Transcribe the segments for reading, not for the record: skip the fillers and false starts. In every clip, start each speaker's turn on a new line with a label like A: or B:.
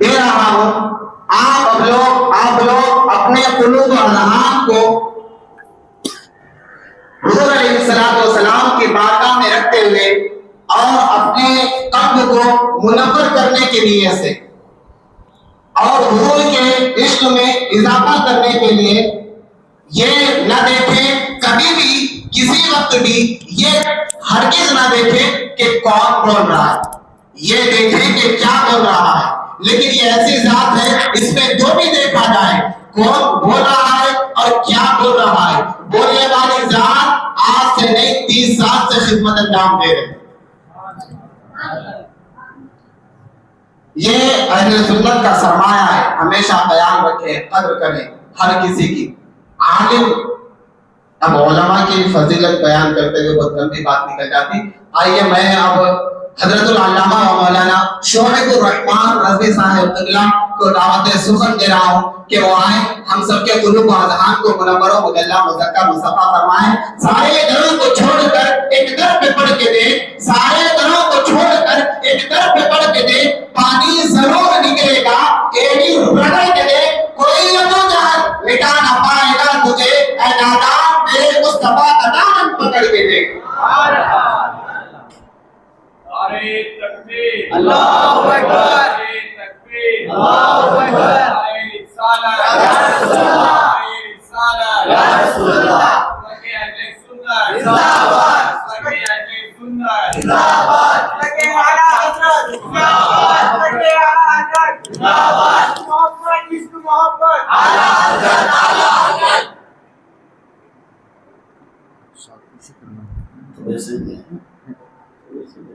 A: دے رہا ہوں، آپ لوگ اپنے قلوب و اذہان کو حضور علیہ السلام کی بارگاہ میں رکھتے ہوئے اور اپنے قلب کو منور کرنے کے لیے سے اور حضور کے عشق میں اضافہ کرنے کے لیے یہ نہ دیکھیں کبھی بھی کسی وقت بھی یہ ہرگز نہ دیکھیں کہ کون بول رہا ہے، یہ دیکھیں کہ کیا بول رہا ہے۔ لیکن یہ ایسی ذات ہے اس میں جو بھی دیکھا جائے کون بول رہا ہے اور کیا بول رہا ہے۔ بولنے والی ذات آج سے نہیں 30 سال سے خدمت انجام دے رہے ہیں۔ یہ اہل سنت کا سرمایہ ہے، ہمیشہ خیال رکھیں، قدر کریں ہر کسی کی۔ عالم، اب علماء کی فضیلت بیان کرتے ہوئے بہت لمبی بات نکل جاتی، آئیے میں اب حضرت العلامہ و مولانا شعیب الرحمان رضوی صاحب قبلہ کو دعوت سخن دے رہا ہوں کہ وہ آئیں، ہم سب کے قلوب و اذہان کو منور و مجلہ مزکہ مصطفیٰ فرمائیں۔ سارے دروں کو چھوڑ کر ایک در پہ پڑھ کے دے، سارے دروں کو چھوڑ کر ایک در پہ پڑھ کے دے، پانی ضرور نکلے گا، ایڑی رگڑ کے دے، کوئی ابو جہل مٹا نہ پائے گا تجھے، اے نادان میرے مصطفیٰ کا دامن پکڑ کے دے۔
B: نعرے تکبیر،
C: اللہ اکبر،
B: نعرے تکبیر،
C: اللہ اکبر،
B: نعرے رسالت،
C: یا رسول اللہ،
B: نعرے رسالت،
C: یا رسول اللہ،
B: سبق اہل سنت،
C: زندہ باد،
B: سبق اہل سنت،
C: زندہ باد،
B: سبق اعلیٰ حضرت،
C: زندہ باد،
B: سبق اعلیٰ حضرت،
C: زندہ باد،
B: محبت عشق محبت،
C: اعلیٰ حضرت، اعلیٰ حضرت۔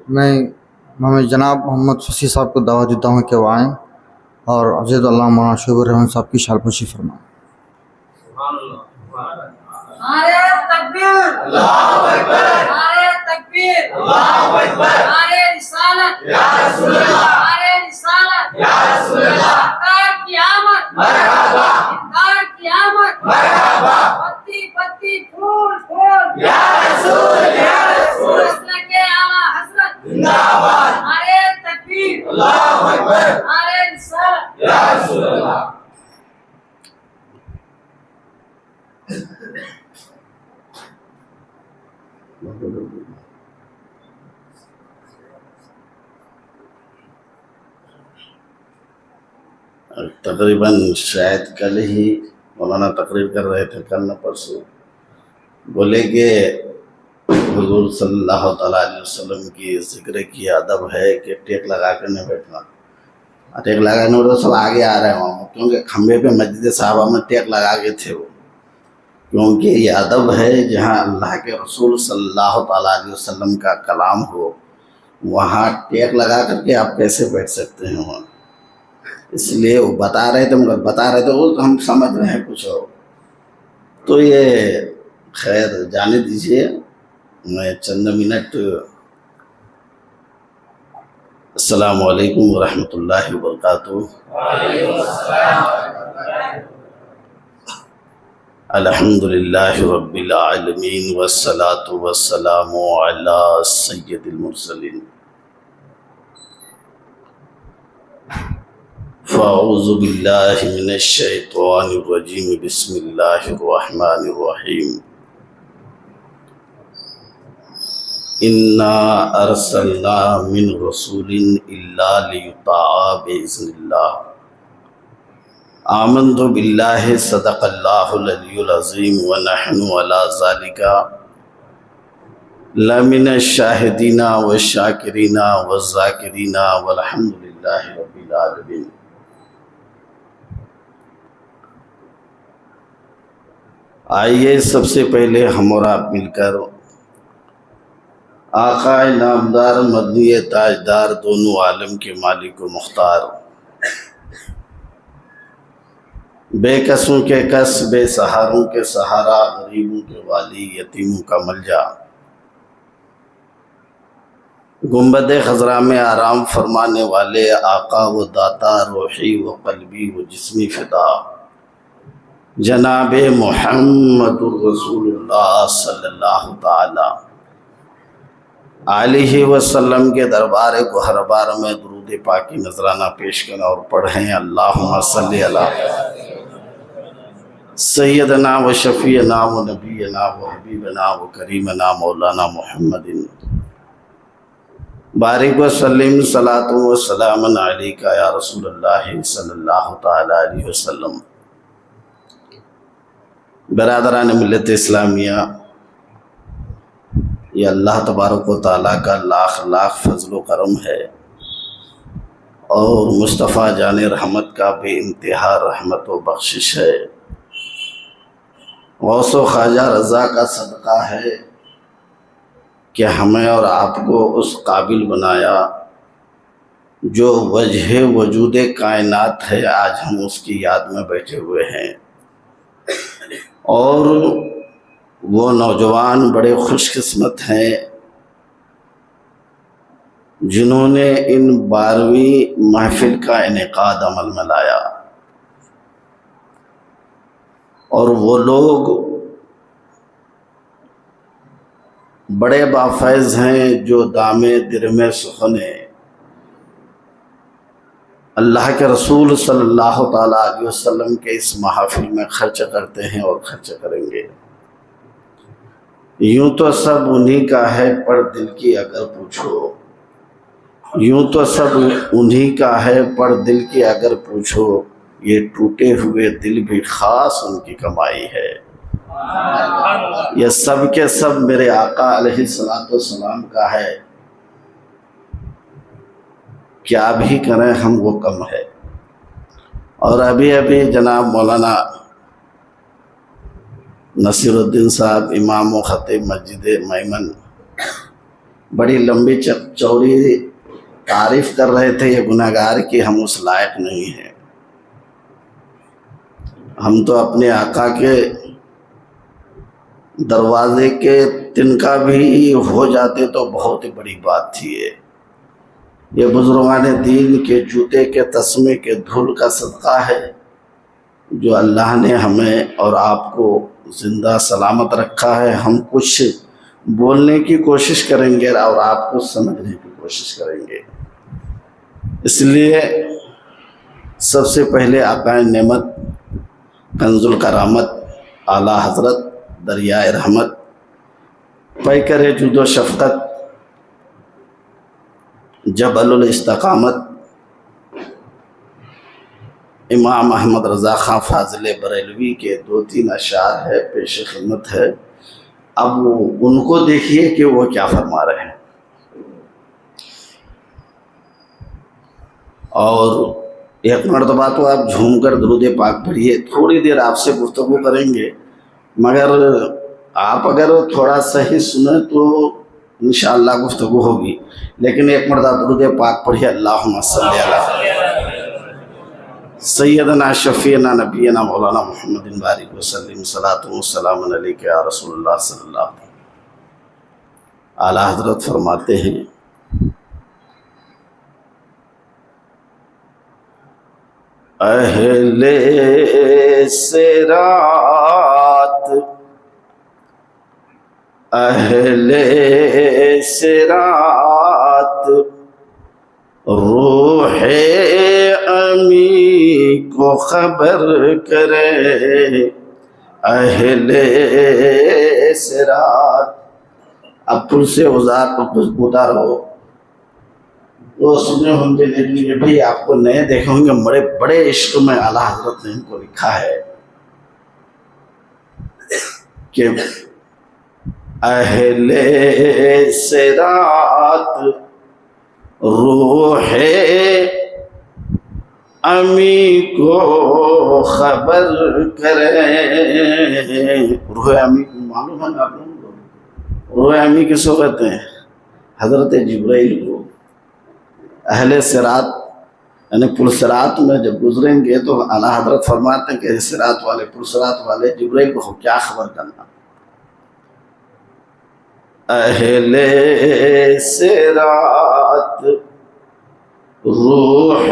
D: میں جناب محمد فصیح صاحب کو دعوت دیتا ہوں کہ وہ آئیں اور عزیز اللہ مولانا شعیب الرحمان صاحب کی شالپوشی فرمائیں۔
E: نعرے تکبیر،
C: اللہ اکبر،
E: نعرے تکبیر،
C: اللہ اکبر،
E: نعرے رسالت،
C: یا رسول اللہ،
E: نعرے رسالت،
C: یا رسول اللہ،
E: انکار کی آمد،
C: مرحبا،
E: انکار کی آمد،
C: مرحبا،
E: پتی پتی پھول پھول،
C: یا رسول، یا رسول،
E: مسلک اعلیٰ حضرت،
C: زندہ باد،
E: نعرے تکبیر،
C: اللہ اکبر،
E: نعرے رسالت۔
C: یا رسول اللہ۔
F: تقریباً شاید کل ہی مولانا تقریر کر رہے تھے، کل نہ پرسوں، بولے کہ حضور صلی اللہ تعالیٰ علیہ وسلم کی ذکر کی ادب ہے کہ ٹیک لگا کے نہیں بیٹھنا۔ ٹیک لگانے والے سب آگے آ رہے ہیں وہاں، کیونکہ کھمبے پہ مسجد صحابہ میں ٹیک لگا کے تھے وہ، کیونکہ یہ ادب ہے جہاں اللہ کے رسول صلی اللہ تعالیٰ علیہ وسلم کا کلام ہو، وہاں ٹیک لگا کر کے آپ کیسے بیٹھ سکتے ہیں وہاں؟ اس لیے وہ بتا رہے تھے وہ ہم سمجھ رہے ہیں کچھ اور، تو یہ خیر جانے دیجیے، میں چند منٹ۔ السلام علیکم ورحمۃ اللہ وبرکاتہ۔ الحمد للہ رب العالمین والصلاة والسلام علی سید المرسلین۔ فاعوذ باللہ من الشیطان الرجیم، بسم اللہ الرحمن الرحیم۔ انا ارسلنا من رسول الا لیطاع باذن اللہ۔ آمنت باللہ صدق اللہ العلی العظیم ونحن علی ذلک لمن الشاہدین والشاکرین والذاکرین والحمد للہ رب العالمین۔ آئیے سب سے پہلے ہم اور آپ مل کر آقا نامدار مدنی تاجدار دونوں عالم کے مالک و مختار، بے کسوں کے کس، بے سہاروں کے سہارا، غریبوں کے والی، یتیموں کا ملجا، گنبد خضرا میں آرام فرمانے والے آقا و داتا، روحی و قلبی و جسمی فدا، جناب محمد الرسول اللہ صلی اللہ تعالی علیہ وسلم کے دربار گوہر بار میں درود پاک کی نذرانہ پیش کریں اور پڑھیں اللہم صلی علی سیدنا و شفیعنا و نبینا و حبیبنا و کریمنا مولانا محمد بارک و سلم صلاۃ و سلام علیکہ یا رسول اللہ صلی اللہ تعالی علیہ وسلم۔ برادران ملت اسلامیہ، یہ اللہ تبارک و تعالیٰ کا لاکھ لاکھ فضل و کرم ہے اور مصطفیٰ جان رحمت کا بے انتہا رحمت و بخشش ہے۔ غوث و خواجہ رضا کا صدقہ ہے کہ ہمیں اور آپ کو اس قابل بنایا جو وجہ وجود کائنات ہے، آج ہم اس کی یاد میں بیٹھے ہوئے ہیں۔ اور وہ نوجوان بڑے خوش قسمت ہیں جنہوں نے ان 12ویں محفل کا انعقاد عمل میں لایا، اور وہ لوگ بڑے بافیض ہیں جو دامے درمے سخنے اللہ کے رسول صلی اللہ تعالیٰ علیہ وسلم کے اس محافل میں خرچ کرتے ہیں اور خرچ کریں گے۔ یوں تو سب انہی کا ہے پر دل کی اگر پوچھو، یوں تو سب انہی کا ہے پر دل کی اگر پوچھو، یہ ٹوٹے ہوئے دل بھی خاص ان کی کمائی ہے۔ یہ سب کے سب میرے آقا علیہ السلام کا ہے، کیا بھی کریں ہم وہ کم ہے۔ اور ابھی جناب مولانا نصیر الدین صاحب امام و خطیب مسجد میمن بڑی لمبی چوڑی تعریف کر رہے تھے یہ گناہگار کہ ہم اس لائق نہیں ہیں، ہم تو اپنے آقا کے دروازے کے تنکا بھی ہو جاتے تو بہت ہی بڑی بات تھی۔ یہ بزرگان دین کے جوتے کے تسمے کے دھول کا صدقہ ہے جو اللہ نے ہمیں اور آپ کو زندہ سلامت رکھا ہے۔ ہم کچھ بولنے کی کوشش کریں گے اور آپ کو سمجھنے کی کوشش کریں گے، اس لیے سب سے پہلے آقا نعمت کنز الکرامت اعلیٰ حضرت دریائے رحمت پیکر جود و شفقت جبل الاستقامت امام احمد رضا خان فاضل بریلوی کے 2-3 اشعار ہے پیش خدمت ہے۔ اب ان کو دیکھیے کہ وہ کیا فرما رہے ہیں، اور ایک مرتبہ تو آپ جھوم کر درود پاک پڑھیے، تھوڑی دیر آپ سے گفتگو کریں گے، مگر آپ اگر تھوڑا صحیح سنیں تو انشاءاللہ گفتگو ہوگی، لیکن ایک مرتبہ درود پاک پڑھیے اللہم صلی علی سیدنا شفیعنا نبینا مولانا محمد بارک وسلم صلاۃ و سلام علیکہ یا رسول اللہ صلی اللہ علیہ وسلم۔ اعلیٰ حضرت فرماتے ہیں اہل صراط اہل صراط روح امی کو خبر کرے، اہل صراط۔ اب پل سے اتارو وہ سنے ہوں گے، لیکن یہ بھی آپ کو نئے دیکھے ہوں گے، بڑے بڑے عشق میں اعلیٰ حضرت نے ان کو لکھا ہے کہ اہل صراط روح امی کو خبر کرے۔ روح امی کو معلوم ہے نا آپ لوگوں کو؟ روح امی کس کو کہتے ہیں؟ حضرت جبرائیل کو۔ اہل صراط یعنی پرصراط میں جب گزریں گے تو اعلیٰ حضرت فرماتے ہیں کہ صراط والے پرصراط والے جبرائیل کو کیا خبر کرنا۔ اہل صراط روح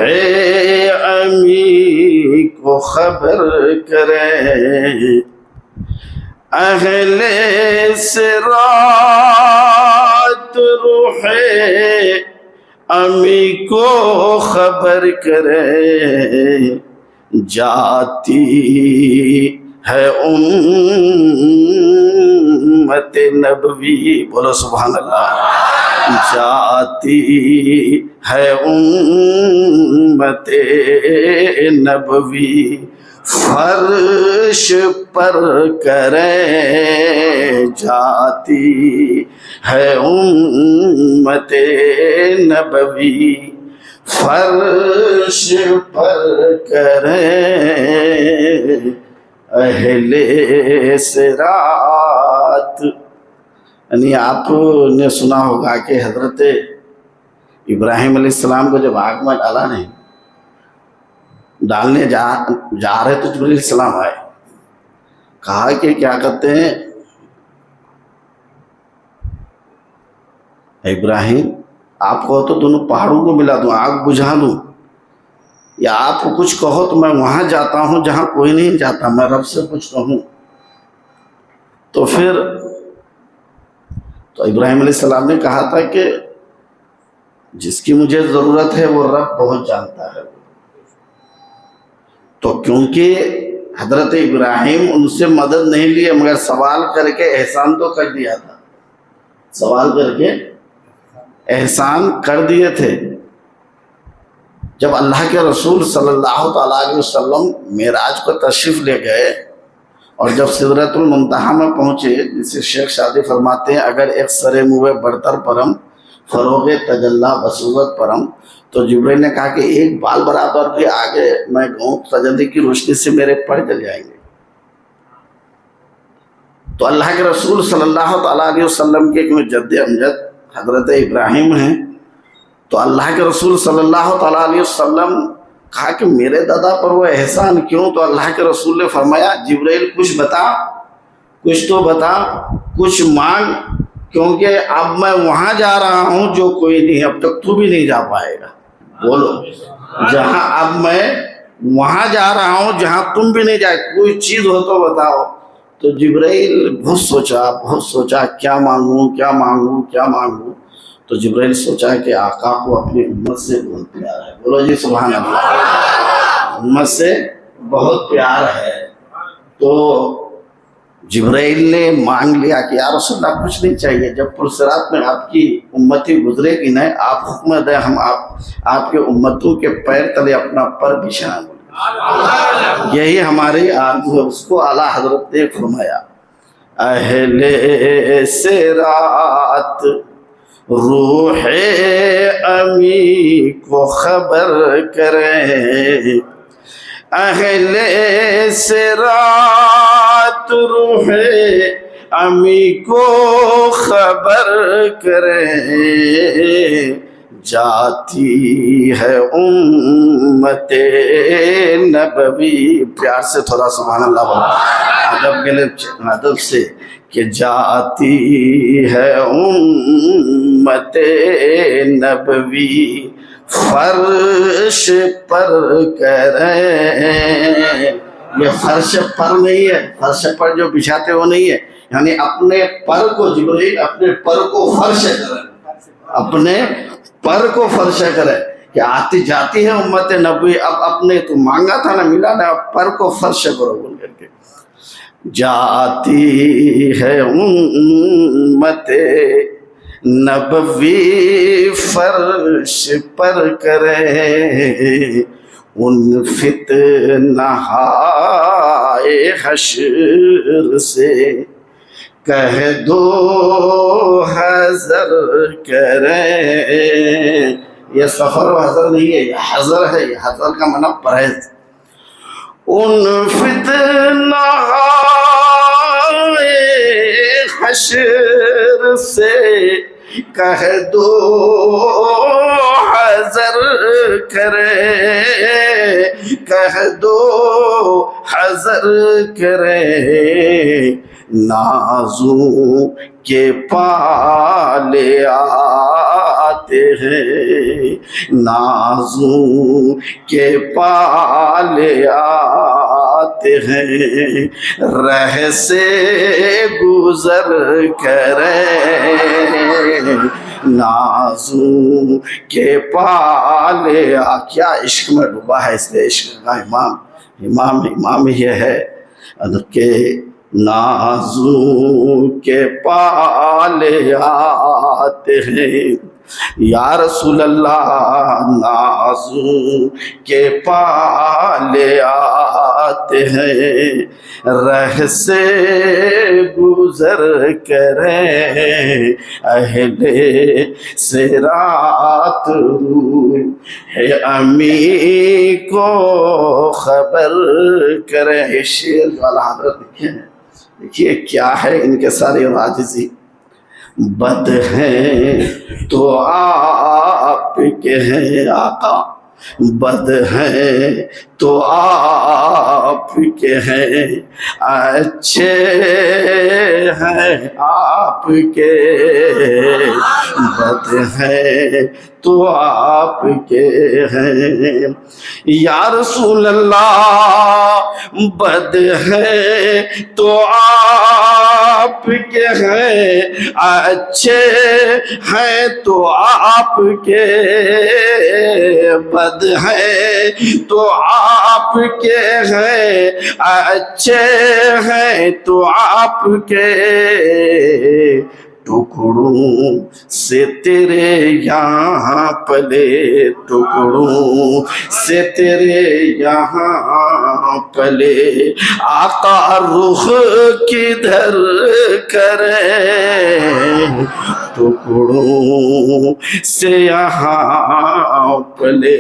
F: امی کو خبر کرے، اہل صراط روح امی کو خبر کرے جاتی ہے امت نبوی، بولو سبحان اللہ، جاتی ہے امت نبوی فرش پر کرے جاتی ہے امت نبوی فرش پر کرے اہل صراط۔ یعنی آپ نے سنا ہوگا کہ حضرت ابراہیم علیہ السلام کو جب آگ میں ڈالا نہیں، ڈالنے جا رہے تو جبرائیل علیہ السلام آئے، کہا کہ کیا کہتے ہیں ابراہیم آپ کہو تو دونوں پہاڑوں کو ملا دوں، آگ بجھا دوں، یا آپ کچھ کہو تو میں وہاں جاتا ہوں جہاں کوئی نہیں جاتا، میں رب سے کچھ کہوں۔ تو پھر تو ابراہیم علیہ السلام نے کہا تھا کہ جس کی مجھے ضرورت ہے وہ رب بہت جانتا ہے۔ تو کیونکہ حضرت ابراہیم ان سے مدد نہیں لیے مگر سوال کر کے احسان تو کر دیا تھا، سوال کر کے احسان کر دیے تھے۔ جب اللہ کے رسول صلی اللہ تعالیٰ علیہ وسلم معراج کو تشریف لے گئے اور جب سدرۃ المنتہا میں پہنچے، جسے شیخ شادی فرماتے ہیں اگر ایک سرے موے برتر پرم فروغ تجلی بصورت پرم، تو جبرائیل نے کہا کہ ایک بال برابر بھی آگے میں گاؤں تجلی کی روشنی سے میرے پڑ جل جائیں گے۔ تو اللہ کے رسول صلی اللہ تعالیٰ علیہ وسلم کے جد امجد حضرت ابراہیم ہیں، تو اللہ کے رسول صلی اللہ تعالیٰ علیہ وسلم کہا کہ میرے دادا پر وہ احسان کیوں؟ تو اللہ کے رسول نے فرمایا جبرائیل کچھ بتا، کچھ تو بتا، کچھ مانگ، کیونکہ اب میں وہاں جا رہا ہوں جو کوئی نہیں، اب تک تو بھی نہیں جا پائے گا۔ بولو، جہاں اب میں وہاں جا رہا ہوں جہاں تم بھی نہیں جائے، کوئی چیز ہو تو بتاؤ۔ تو جبرائیل بہت سوچا کیا مانگوں کیا مانگوں کیا مانگوں۔ تو جبرائیل سوچا کہ آقا کو اپنی امت سے بہت پیار ہے، بولو جی سبحان اللہ، امت سے بہت پیار ہے۔ تو جبرائیل نے مانگ لیا کہ یا رسول اللہ کچھ نہیں چاہیے، جب پرصراط میں آپ کی امتی گزرے گی نا، آپ حکم دیں ہم آپ کے امتوں کے پیر تلے اپنا پر بچھائیں، یہی ہماری آرزو ہے۔ اس کو اعلیٰ حضرت نے فرمایا اہل صراط روح امی کو خبر کریں، اہل صراط روح امی کو خبر کریں، جاتی ہے امت نبوی۔ پیار سے تھوڑا سبحان اللہ بولو، ادب کے لیے ادب سے، کہ جاتی ہے امت نبوی فرش پر کریں۔ یہ فرش پر نہیں ہے، فرش پر جو بچھاتے وہ نہیں ہے، یعنی اپنے پر کو جبرائیل اپنے پر کو فرش کریں، اپنے پر کو فرش کرے کہ آتی جاتی ہے امت نبوی، اب اپنے تو مانگا تھا نہ ملا نہ، اب پر کو فرش کرو بول کر کے۔ جاتی ہے امت نبوی فرش پر کرے، ان فتنہائے حشر سے کہہ دو حذر کریں۔ یہ سفر و حذر نہیں ہے، یہ حذر ہے، یہ حذر کا معنی پرہیز۔ ان فتنہائے حشر سے کہہ دو حذر کرے، کہہ دو حذر کرے، نازوں کے پالے آتے ہیں، نازوں کے پالے آتے ہیں، رہ سے گزر کریں، نازوں کے پالیا. کیا عشق میں ڈوبا ہے، اس لیے عشق کا امام یہ ہے کہ نازوں کے پالے آتے ہیں یا رسول اللہ، نازوں کے پالے آتے ہیں، رہ سے گزر کریں اہل صراط ہے امی کو خبر کریں. شیر والا حضرت دیکھیے کیا ہے ان کے سارے عاجزی. بد ہیں تو آپ کے ہیں آقا، بد ہیں تو آپ کے ہیں، اچھے ہیں آپ کے، بد ہیں تو آپ کے ہیں یا رسول اللہ، بد ہے تو آپ کے ہیں، اچھے ہیں تو آپ کے، بد ہے تو آپ کے ہیں، اچھے ہیں تو آپ کے، ٹکڑوں سے تیرے یہاں پلے، ٹکڑوں سے تیرے یہاں پلے، آقا رخ کدھر کریں، ٹکڑوں سے یہاں پلے.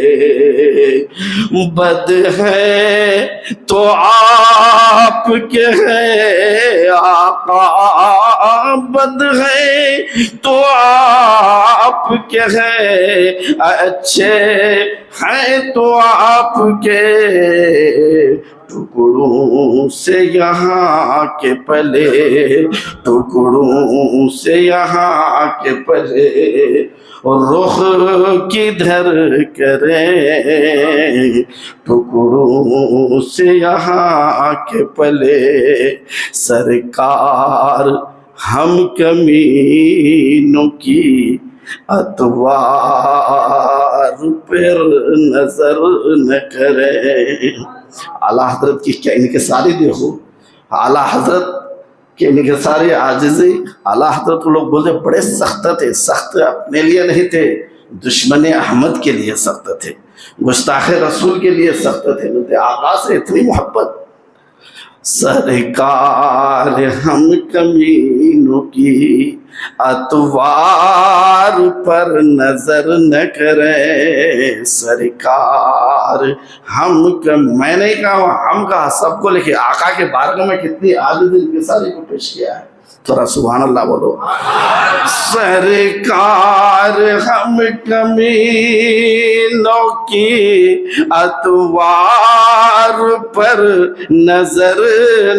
F: بد ہے تو آپ کے ہیں آقا، بد ہے تو آپ کے ہیں، اچھے ہیں تو آپ کے، ٹکڑوں سے یہاں کے پلے، ٹکڑوں سے یہاں کے پلے، رخ کدھر کریں، ٹکڑوں سے یہاں کے پلے. سرکار ہم کمینوں کی اتوار پر نظر نہ کریں. اعلیٰ حضرت کی کیا انکساری دیکھو، اعلیٰ حضرت کہ انکساری عاجزی. اعلیٰ حضرت کو لوگ بولتے بڑے سخت تھے، سخت اپنے لیے نہیں تھے، دشمن احمد کے لیے سخت تھے، گستاخ رسول کے لیے سخت تھے، آقا سے اتنی محبت. سرکار ہم کمینوں کی اتوار پر نظر نہ کریں، سرکار ہم میں نہیں کہا ہم کہا سب کو، لکھے آقا کے بارگاہ میں کتنی عاجزی انکساری کو پیش کیا ہے. تھوڑا سبحان اللہ بولو. سرکار ہم کمینوں کی اتوار پر نظر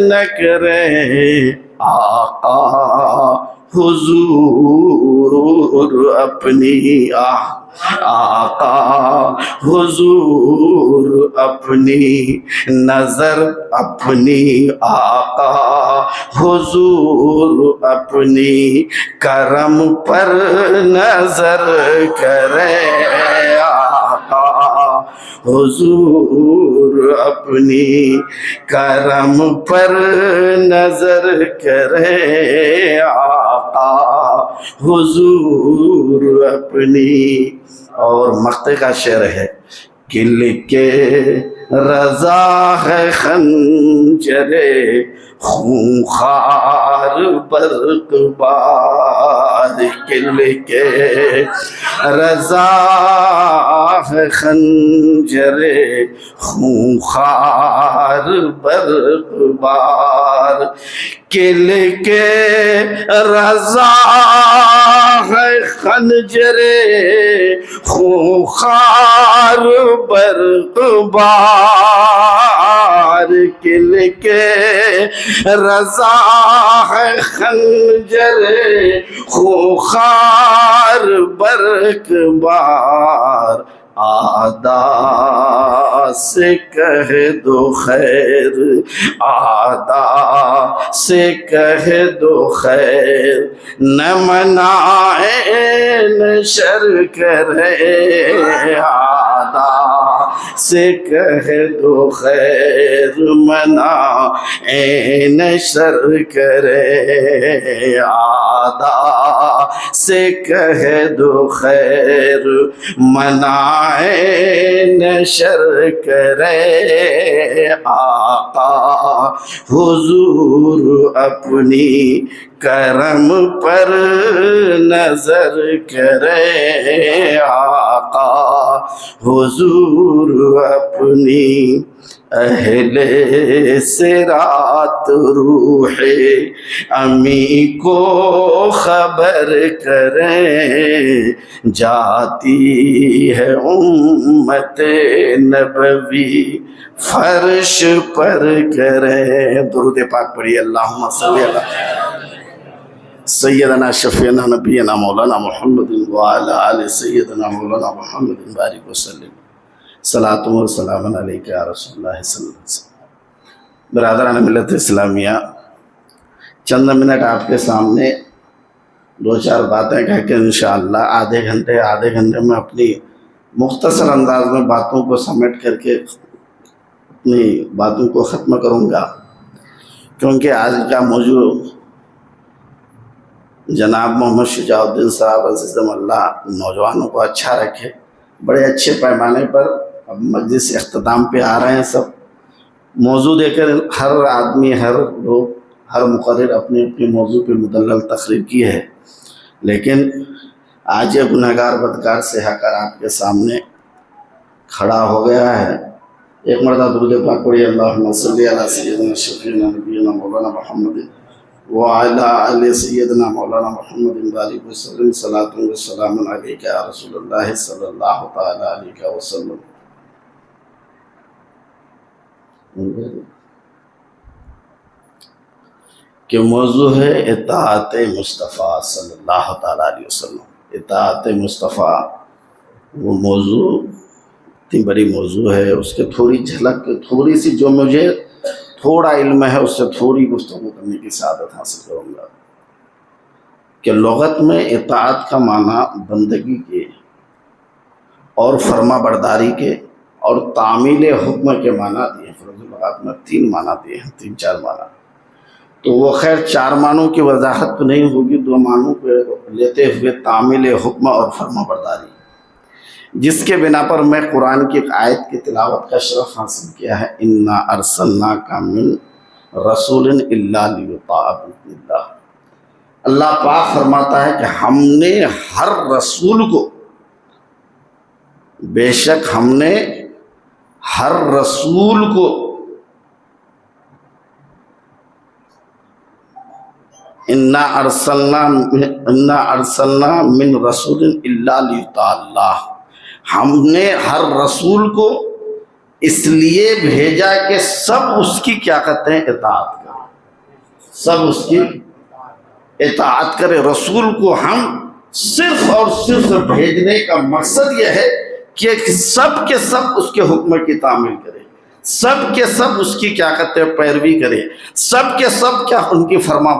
F: نہ کریں، آقا حضور اپنی آقا حضور اپنی نظر، اپنی آقا حضور اپنی کرم پر نظر کریں، آقا حضور اپنی کرم پر نظر کریں، آقا حضور اپنی. اور مقطع کا شعر ہے کہ لکھے رضا ہے خنجر خونخوار برق بار، کہ لکھے رضا ہے خنجر خونخوار برق بار، کہ لکھے رضا ہے خنجر خونخوار برق بار، کہ لکھے رضا ہے خنجر خونخوار برق بار، سے کہہ دو خیر، آدا سے کہہ دو خیر، نہ منائے نہ شر کرے، آدا سے کہہ دو خیر، منائے نہ شر کرے، آدا سے کہہ دو خیر، منائے نہ شر کرے، آقا حضور اپنی کرم پر نظر کرے، آقا حضور اپنی اہل صراط روح امی کو خبر کریں، جاتی ہے امت نبوی فرش پر کریں۔ درود پاک پڑھیے، اللہم صلی اللہ سیدنا شفیعنا نبینا مولانا محمد وعلی آل سیدنا مولانا محمد بارک وسلم، صلاۃ و سلام علیک یا رسول اللہ صلی اللہ علیہ وسلم۔ برادران ملت اسلامیہ، چند منٹ آپ کے سامنے دو چار باتیں کہہ کے انشاءاللہ آدھے گھنٹے میں اپنی مختصر انداز میں باتوں کو سمیٹ کر کے اپنی باتوں کو ختم کروں گا، کیونکہ آج کا موضوع جناب محمد شجاع الدین صاحب عزیزم اللہ نوجوانوں کو اچھا رکھے، بڑے اچھے پیمانے پر اب مجلس اختتام پہ آ رہے ہیں، سب موضوع دے کر ہر آدمی، ہر لوگ، ہر مقرر اپنے اپنے موضوع پہ مدلل تقریر کی ہے، لیکن آج یہ گنہگار بدکار سیاہ کر آپ کے سامنے کھڑا ہو گیا ہے۔ ایک مرتبہ درود پاک پڑھیے، اللہم صلی علی سیدنا شفیعنا نبینا مولانا محمد وعلی آل سیدنا مولانا محمد بارک وسلم، صلاۃ و سلام علیک یا رسول اللہ صلی اللہ تعالی علیہ وسلم۔ کہ موضوع ہے اطاعت مصطفیٰ صلی اللہ تعالی علیہ وسلم۔ اطاعت مصطفیٰ وہ موضوع اتنی بڑی موضوع ہے، اس کے تھوڑی جھلک، تھوڑی سی جو مجھے تھوڑا علم ہے اس سے تھوڑی گفتگو کرنے کی سعادت حاصل کروں گا۔ کہ لغت میں اطاعت کا معنی بندگی کے اور فرما برداری کے اور تعمیل حکم کے معنی دیے، فروغ لغات میں 3 معنی دیے ہیں، 3-4 معنی، تو وہ خیر 4 معنوں کی وضاحت تو نہیں ہوگی، 2 معنوں پہ لیتے ہوئے تعمیل حکم اور فرما برداری، جس کے بنا پر میں قرآن کی ایک آیت کی تلاوت کا شرف حاصل کیا ہے، اِنَّا أَرْسَلْنَاكَ مِن رَسُولٍ إِلَّا لِيُطَاعَ بِإِذْنِ اللَّهِ۔ اللہ پاک فرماتا ہے کہ ہم نے ہر رسول کو، بے شک ہم نے ہر رسول کو اِنَّا أَرْسَلْنَا مِن رَسُولٍ إِلَّا لِيُطَاعَ اللَّهِ، ہم نے ہر رسول کو اس لیے بھیجا کہ سب اس کی کیا کہتے ہیں، اطاعت کریں، سب اس کی اطاعت کرے۔ رسول کو ہم صرف اور صرف بھیجنے کا مقصد یہ ہے کہ سب کے سب اس کے حکم کی تعمیل کرے، سب کے سب اس کی کیا کہتے ہیں، پیروی کرے، سب کے سب کیا ان کی فرما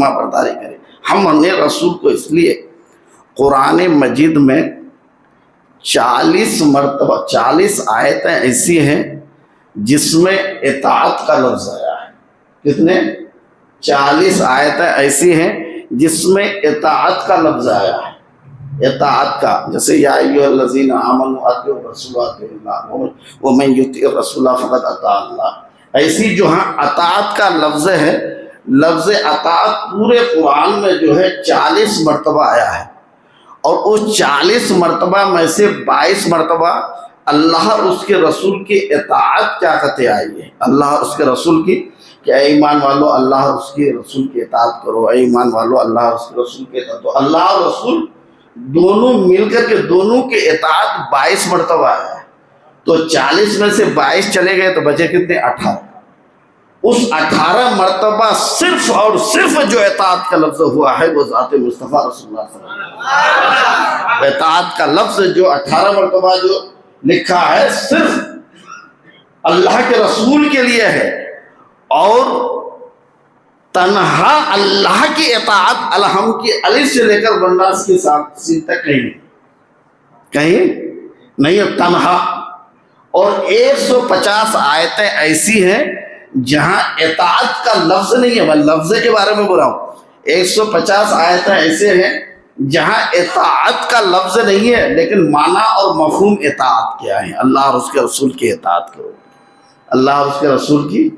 F: برداری کرے۔ ہم نے رسول کو اس لیے قرآن مجید میں 40 آیتیں ایسی ہیں جس میں اطاعت کا لفظ آیا ہے۔ کتنے؟ 40 آیتیں ایسی ہیں جس میں اطاعت کا لفظ آیا ہے، اطاعت کا، جیسے یا ایھا الذین آمنوا اطیعوا الرسول واطیعوا اللہ ومن یطع الرسول فقد اطاع اللہ۔ ایسی جو ہاں اطاعت کا لفظ ہے، لفظ اطاعت پورے قرآن میں جو ہے 40 مرتبہ آیا ہے، اور اس 40 مرتبہ میں سے 22 مرتبہ اللہ اور اس کے رسول کی اطاعت کیا کہتے آئی ہے، اللہ اور اس کے رسول کی، کہ اے ایمان والو اللہ اور اس کے رسول کی اطاعت کرو، اے ایمان والو اللہ اور اس کے رسول کی اطاعت، تو اللہ اور رسول دونوں مل کر کے دونوں کے اطاعت 22 مرتبہ ہے، تو 40 میں سے 22 چلے گئے تو بچے کتنے؟ 18۔ اس 18 مرتبہ صرف اور صرف جو اطاعت کا لفظ ہوا ہے وہ ذات مصطفیٰ رسول اللہ صلی اللہ علیہ وسلم۔ اطاعت کا لفظ جو 18 مرتبہ جو لکھا ہے صرف اللہ کے رسول کے لیے ہے، اور تنہا اللہ کی اطاعت الحم کی الف سے لے کر والناس کے ساتھ سی تک کہیں نہیں، تنہا۔ اور 150 آیتیں ایسی ہیں جہاں اطاعت کا لفظ نہیں ہے، میں لفظ کے بارے میں بول رہا ہوں۔ 150 آیتیں ایسے ہیں جہاں اطاعت کا لفظ نہیں ہے، لیکن معنی اور مفہوم اطاعت کیا ہے؟ اللہ اور اس کے رسول کی اطاعت کرو، اللہ اور اس کے رسول کی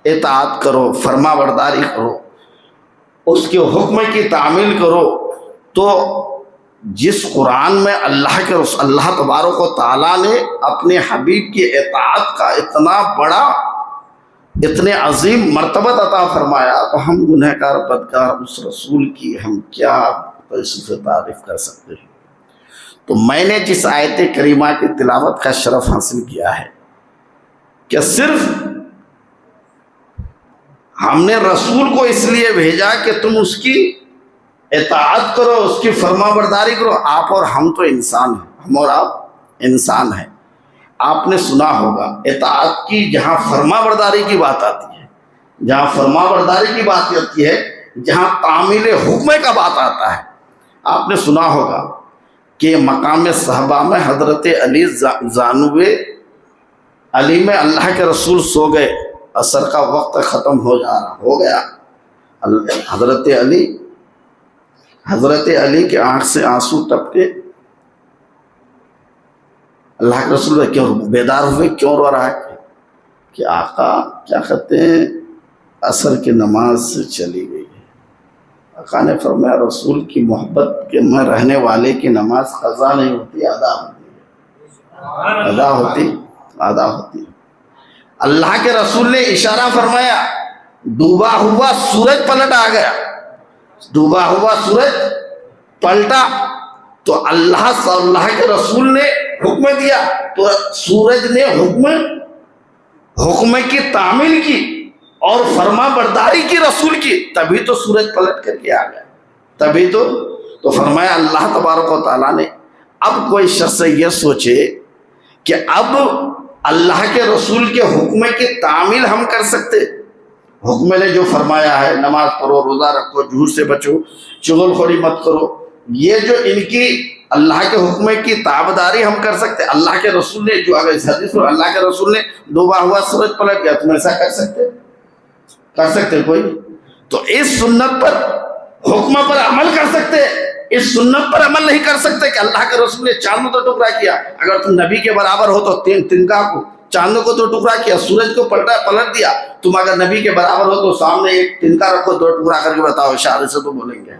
F: اطاعت کرو، فرما برداری کرو، اس کے حکم کی تعمیل کرو۔ تو جس قرآن میں اللہ تبارک و تعالیٰ نے اپنے حبیب کی اطاعت کا اتنا بڑا، اتنے عظیم مرتبہ عطا فرمایا، تو ہم گنہگار بدکار اس رسول کی ہم کیا سے تعریف کر سکتے ہیں؟ تو میں نے جس آیت کریمہ کی تلاوت کا شرف حاصل کیا ہے کہ صرف ہم نے رسول کو اس لیے بھیجا کہ تم اس کی اطاعت کرو، اس کی فرما برداری کرو۔ آپ اور ہم تو انسان ہیں، ہم اور آپ انسان ہیں۔ آپ نے سنا ہوگا اطاعت کی جہاں فرما برداری کی بات آتی ہے، جہاں فرما برداری کی بات آتی ہے، جہاں تعمیل حکم کا بات آتا ہے، آپ نے سنا ہوگا کہ مقام صحابہ میں حضرت علی زانو علی میں اللہ کے رسول سو گئے، عصر کا وقت ختم ہو گیا۔ حضرت علی کے آنکھ سے آنسو ٹپکے، اللہ کے رسول کیوں بیدار ہوئے، کیوں رو رہا ہے کہ آقا کیا کہتے ہیں عصر کی نماز سے چلی گئی ہے۔ آقا نے فرمایا رسول کی محبت کے میں رہنے والے کی نماز قضا نہیں ہوتی، ادا ہوتی ہے، ادا ہوتی۔ اللہ کے رسول نے اشارہ فرمایا، ڈوبا ہوا سورج پلٹ آ گیا، ڈوبا ہوا سورج پلٹا، تو اللہ کے رسول نے حکم دیا، تو سورج نے حکم کی تعمیل کی اور فرما برداری کی رسول کی، تبھی تو سورج پلٹ کر کے آ گیا، تبھی تو فرمایا اللہ تبارک و تعالیٰ نے۔ اب کوئی شخص یہ سوچے کہ اب اللہ کے رسول کے حکم کی تعمیل ہم کر سکتے، حکم نے جو فرمایا ہے نماز پڑھو، روزہ رکھو، جھوٹ سے بچو، چغل خوری مت کرو، یہ جو ان کی اللہ کے حکم کی تابعداری ہم کر سکتے؟ اللہ کے رسول نے جو اگر اس حدیث میں اللہ کے رسول نے ڈوبا ہوا سورج پلٹ گیا، تم ایسا کر سکتے کوئی؟ تو اس سنت پر حکم پر عمل کر سکتے، اس سنت پر عمل نہیں کر سکتے کہ اللہ کے رسول نے چاند کو ٹکڑا کیا، اگر تم نبی کے برابر ہو تو تنکا کو، چاند کو تو ٹکڑا کیا، سورج کو پلٹ دیا، تم اگر نبی کے برابر ہو تو سامنے ایک تنکا رکھو، 2 ٹکڑا کر کے بتاؤ، اشارے سے تو بولیں گے۔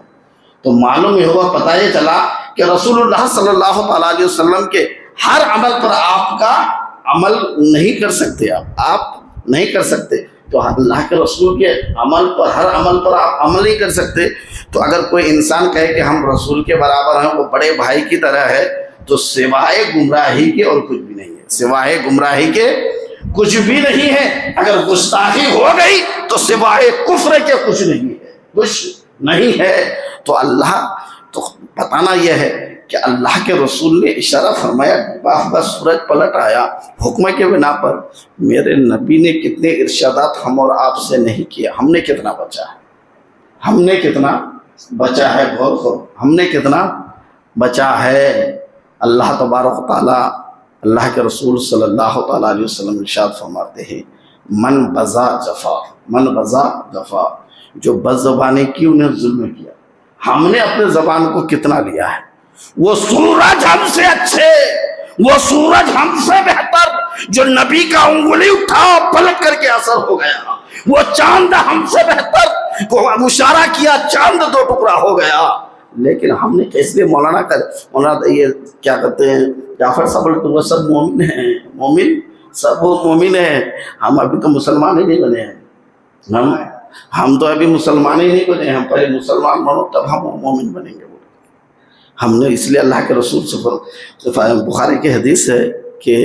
F: تو معلوم یہ ہوا، پتہ یہ چلا کہ رسول اللہ صلی اللہ علیہ وسلم کے ہر عمل پر آپ کا عمل نہیں کر سکتے، آپ نہیں کر سکتے۔ تو اللہ کے رسول کے عمل پر، ہر عمل پر آپ عمل نہیں کر سکتے۔ تو اگر کوئی انسان کہے کہ ہم رسول کے برابر ہیں، وہ بڑے بھائی کی طرح ہے، تو سوائے گمراہی کے اور کچھ بھی نہیں ہے، سوائے گمراہی کے کچھ بھی نہیں ہے۔ اگر گستاخی ہو گئی تو سوائے کفر کے کچھ نہیں ہے، کچھ نہیں ہے۔ تو اللہ تو بتانا یہ ہے کہ اللہ کے رسول نے اشارہ فرمایا، بس سورج پلٹ آیا حکم کے بنا پر۔ میرے نبی نے کتنے ارشادات ہم اور آپ سے نہیں کیا، ہم نے کتنا بچا ہے، ہم نے کتنا بچا ہے، غور کرو، ہم نے کتنا بچا ہے۔ اللہ تبارک و تعالیٰ، اللہ کے رسول صلی اللہ تعالیٰ علیہ وسلم ارشاد فرماتے ہیں، من بزا جفا، جو بد زبانی کی انہیں ظلم کیا، ہم نے اپنے زبان کو کتنا لیا ہے۔ وہ سورج ہم سے اچھے، وہ سورج ہم سے بہتر جو نبی کا انگلی اٹھا پلٹ کر کے اثر ہو گیا، وہ چاند ہم سے بہتر کو اشارہ کیا، چاند 2 ٹکڑا ہو گیا۔ لیکن ہم نے اس لیے مولانا یہ کیا کہتے ہیں جعفر صاحب، تو وہ سب مومن ہیں، مومن سب وہ مومن ہیں، ہم ابھی تو مسلمان ہی نہیں بنے ہیں، ہم تو ابھی مسلمان ہی نہیں بنے، ہم پہلے مسلمان بنو تب ہم مومن بنیں گے۔ ہم نے اس لیے اللہ کے رسول سے بخاری کی حدیث ہے کہ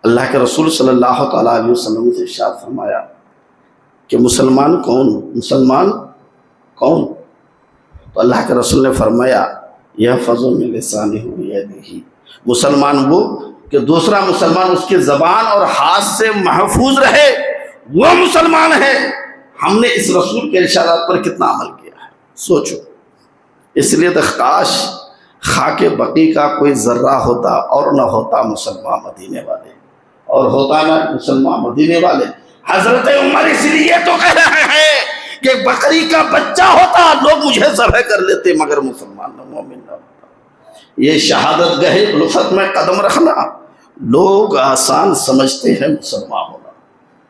F: اللہ کے رسول صلی اللہ تعالیٰ علیہ وسلم سے ارشاد فرمایا کہ مسلمان کون؟ تو اللہ کے رسول نے فرمایا، یہ فضل میں لسانی ہوئی ہے، مسلمان وہ کہ دوسرا مسلمان اس کی زبان اور ہاتھ سے محفوظ رہے، وہ مسلمان ہے۔ ہم نے اس رسول کے ارشادات پر کتنا عمل کیا ہے، سوچو۔ اس لیے تو کاش خاک بقی کا کوئی ذرہ ہوتا اور نہ ہوتا مسلمان مدینے والے، اور ہوتا نہ مسلمان مدینے والے۔ حضرت عمر اس لیے تو کہہ رہے ہیں کہ بکری کا بچہ ہوتا لوگ مجھے ذبح کر لیتے، مگر مسلمان نہ، مومن نہ ہوتا۔ یہ شہادت گاہ الفت میں قدم رکھنا لوگ آسان سمجھتے ہیں مسلمان ہونا۔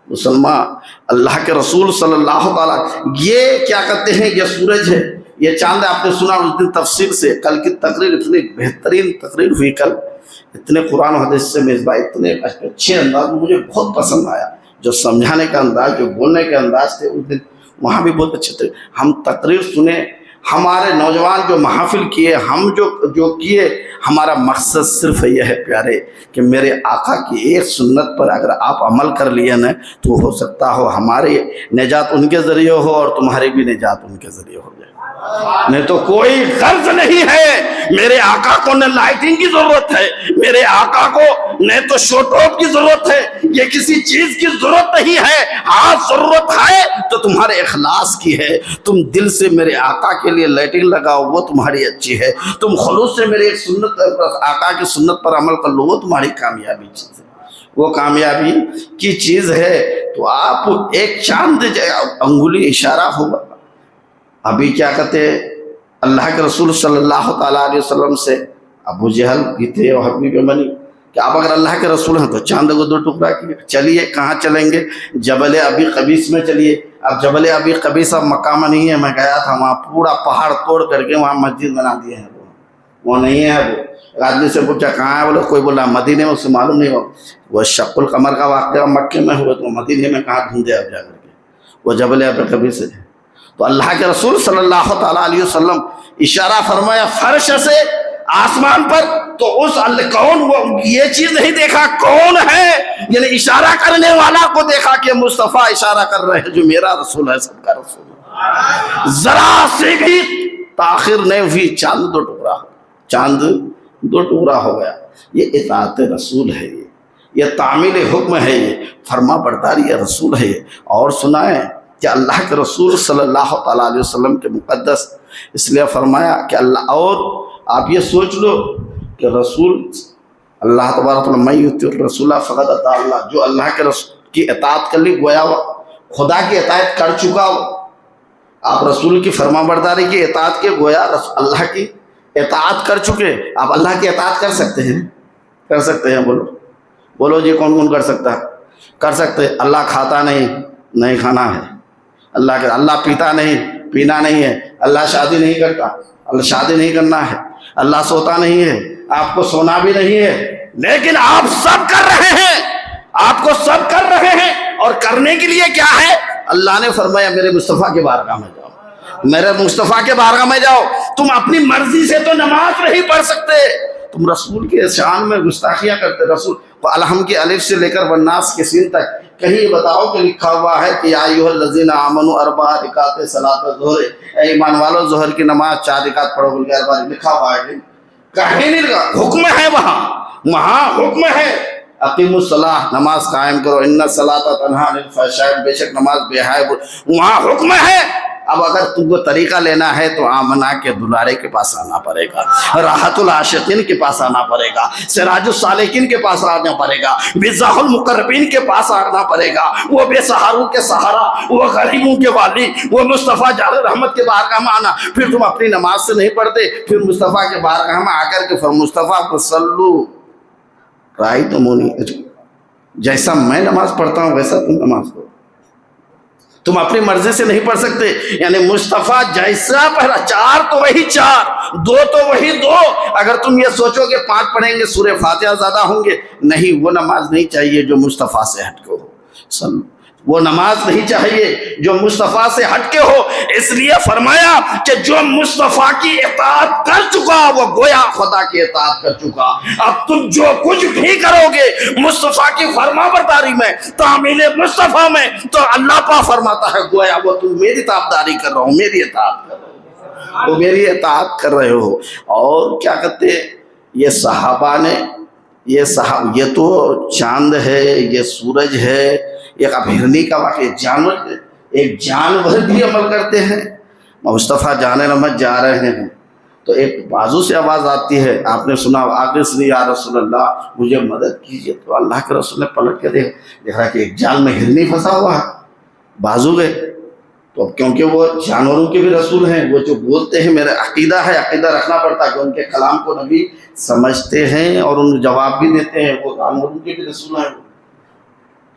F: مسلمان اللہ کے رسول صلی اللہ تعالیٰ، یہ کیا کہتے ہیں، یہ سورج ہے، یہ چاند ہے۔ آپ نے سنا اس دن تفسیر سے، کل کی تقریر اتنی بہترین تقریر ہوئی، کل اتنے قرآن و حدیث سے میزباں، اتنے اچھے انداز میں، مجھے بہت پسند آیا جو سمجھانے کا انداز، جو بولنے کے انداز تھے اس دن وہاں بھی بہت اچھے تھے۔ ہم تقریر سنے، ہمارے نوجوان جو محافل کیے، ہم جو کیے، ہمارا مقصد صرف یہ ہے پیارے کہ میرے آقا کی ایک سنت پر اگر آپ عمل کر لیے نا تو ہو سکتا ہو ہماری نجات ان کے ذریعے ہو اور تمہاری بھی نجات ان کے ذریعے ہو جائے۔ نہیں تو کوئی غرض نہیں ہے۔ میرے آقا کو نہ لائٹنگ کی ضرورت ہے، میرے آقا کو نہ تو شو ٹاپ کی ضرورت ہے، یہ کسی چیز کی ضرورت نہیں ہے۔ ہاں ضرورت ہے تو تمہارے اخلاص کی ہے، تم دل سے میرے آقا کے لیے لائٹنگ لگاؤ، وہ تمہاری اچھی ہے۔ تم خلوص سے میرے ایک سنت آقا کی سنت پر عمل کر لو، وہ تمہاری کامیابی چیز ہے، وہ کامیابی کی چیز ہے۔ تو آپ ایک چاند انگلی اشارہ ہوگا۔ ابھی کیا کہتے اللہ کے رسول صلی اللہ تعالیٰ علیہ وسلم سے ابو جہل بھی تھے اور حبیب منی کہ آپ اگر اللہ کے رسول ہیں تو چاند کو 2 ٹکڑا کیے۔ چلیے کہاں چلیں گے؟ جبل ابی قبیس میں چلیے۔ اب جبل ابی قبیس اب مکہ میں نہیں ہے، میں گیا تھا وہاں، پورا پہاڑ توڑ کر کے وہاں مسجد بنا دیے ہیں، وہ نہیں ہے۔ وہ آدمی سے پوچھا کہاں ہے، بولے کوئی بولا مدینے میں، اسے معلوم نہیں ہو۔ وہ شق القمر کا واقعہ مکے میں ہوا تو مدینے میں کہاں ڈھونڈے اب جا کر کے، وہ جبل ابی قبیس ہے۔ تو اللہ کے رسول صلی اللہ تعالیٰ علیہ وسلم اشارہ فرمایا فرش سے آسمان پر، تو اس کون، وہ یہ چیز نہیں دیکھا کون ہے، یعنی اشارہ کرنے والا کو دیکھا کہ مصطفیٰ اشارہ کر رہے ہیں جو میرا رسول ہے، سب کا رسول ہے۔ ذرا سے بھی تاخیر نہیں ہوئی، چاند 2 ٹکڑا ہو، چاند 2 ٹکڑا ہو گیا۔ یہ اطاعت رسول ہے، یہ تعمیل حکم ہے، یہ فرما برداری رسول ہے۔ اور سنائیں کہ اللہ کے رسول صلی اللہ تعالیٰ علیہ وسلم کے مقدس اس لیے فرمایا کہ اللہ، اور آپ یہ سوچ لو کہ رسول اللہ تبارک و تعالیٰ میں یطیع الرسول فقد اطاع اللہ، جو اللہ کے رسول کی اطاعت کر لی گویا خدا کی اطاعت کر چکا ہو۔ آپ رسول کی فرما برداری کی اطاعت کے گویا اللہ کی اطاعت کر چکے۔ آپ اللہ کی اطاعت کر سکتے ہیں، کر سکتے ہیں، بولو جی کون کون کر سکتا ہے؟ کر سکتے۔ اللہ کھاتا نہیں کھانا ہے، اللہ پیتا نہیں پینا نہیں ہے، اللہ شادی نہیں کرتا، اللہ شادی نہیں کرنا ہے، اللہ سوتا نہیں ہے، آپ کو سونا بھی نہیں ہے، لیکن آپ سب کر رہے ہیں، آپ کو سب کر رہے ہیں۔ اور کرنے کے لیے کیا ہے؟ اللہ نے فرمایا میرے مصطفیٰ کے بارگاہ میں جاؤ، میرے مصطفیٰ کے بارگاہ میں جاؤ۔ تم اپنی مرضی سے تو نماز نہیں پڑھ سکتے، تم رسول کے شان میں گستاخیاں کرتے۔ رسول الحم کی الف سے لے کر والناس کے سین تک کہیں بتاؤ کہ لکھا ہوا ہے کہ یا ایھا الذین آمنوا 4 رکعات صلاۃ الظہر، اے ایمان والو ظہر کی نماز 4 رکعت پڑھو، بول کے 4 لکھا ہوا ہے، کہیں نہیں لکھا، حکم ہے، وہاں حکم ہے اقیم الصلاۃ، نماز قائم کرو، ان الصلاۃ تنہی عن الفحشاء، بے شک نماز بے حیا، وہاں حکم ہے۔ اب اگر تم کو طریقہ لینا ہے تو آمنا کے دلارے کے پاس آنا پڑے گا، راحت العاشقین کے پاس آنا پڑے گا، سراج السالکین کے پاس آنا پڑے گا، مزاح المقربین کے پاس آنا پڑے گا، وہ بے سہاروں کے سہارا، وہ غریبوں کے والی، وہ مصطفیٰ جعل رحمت کے بارگاہ میں آنا۔ پھر تم اپنی نماز سے نہیں پڑھتے، پھر مصطفیٰ کے بارگاہ میں آ کر کے مصطفیٰ کو صلو رأیتمونی، جیسا میں نماز پڑھتا ہوں ویسا تم نماز پڑھو۔ تم اپنی مرضی سے نہیں پڑھ سکتے، یعنی مصطفیٰ جیسا پڑھا، 4 تو وہی 4، 2 تو وہی 2۔ اگر تم یہ سوچو کہ 5 پڑھیں گے سورہ فاتحہ زیادہ ہوں گے، نہیں، وہ نماز نہیں چاہیے جو مصطفیٰ سے ہٹ کے ہو، وہ نماز نہیں چاہیے جو مصطفیٰ سے ہٹ کے ہو۔ اس لیے فرمایا کہ جو مصطفیٰ کی اطاعت کر چکا وہ گویا خدا کی اطاعت کر چکا۔ اب تم جو کچھ بھی کرو گے مصطفیٰ کی فرما برداری میں، تعمیل مصطفیٰ میں، تو اللہ پاک فرماتا ہے گویا وہ تم میری تابعداری کر رہے ہو، میری اطاعت کر رہے ہو، وہ میری اطاعت کر رہے ہو۔ اور کیا کہتے یہ صحابہ نے یہ صاحب یہ تو چاند ہے، یہ سورج ہے، ایک اب ہرنی کا واقعہ ایک جانور بھی عمل کرتے ہیں۔ مصطفیٰ جانے نمت جا رہے ہیں تو ایک بازو سے آواز آتی ہے، آپ نے سنا آگے سے، یا رسول اللہ مجھے مدد کیجیے، تو اللہ کے رسول نے پلٹ کے دیکھا کہ ایک جال میں ہرنی پھنسا ہوا ہے، بازو گئے۔ تو اب کیونکہ وہ جانوروں کے بھی رسول ہیں، وہ جو بولتے ہیں میرا عقیدہ ہے، عقیدہ رکھنا پڑتا ہے کہ ان کے کلام کو نبی سمجھتے ہیں اور ان جواب بھی دیتے ہیں، وہ جانوروں کے بھی رسول ہیں۔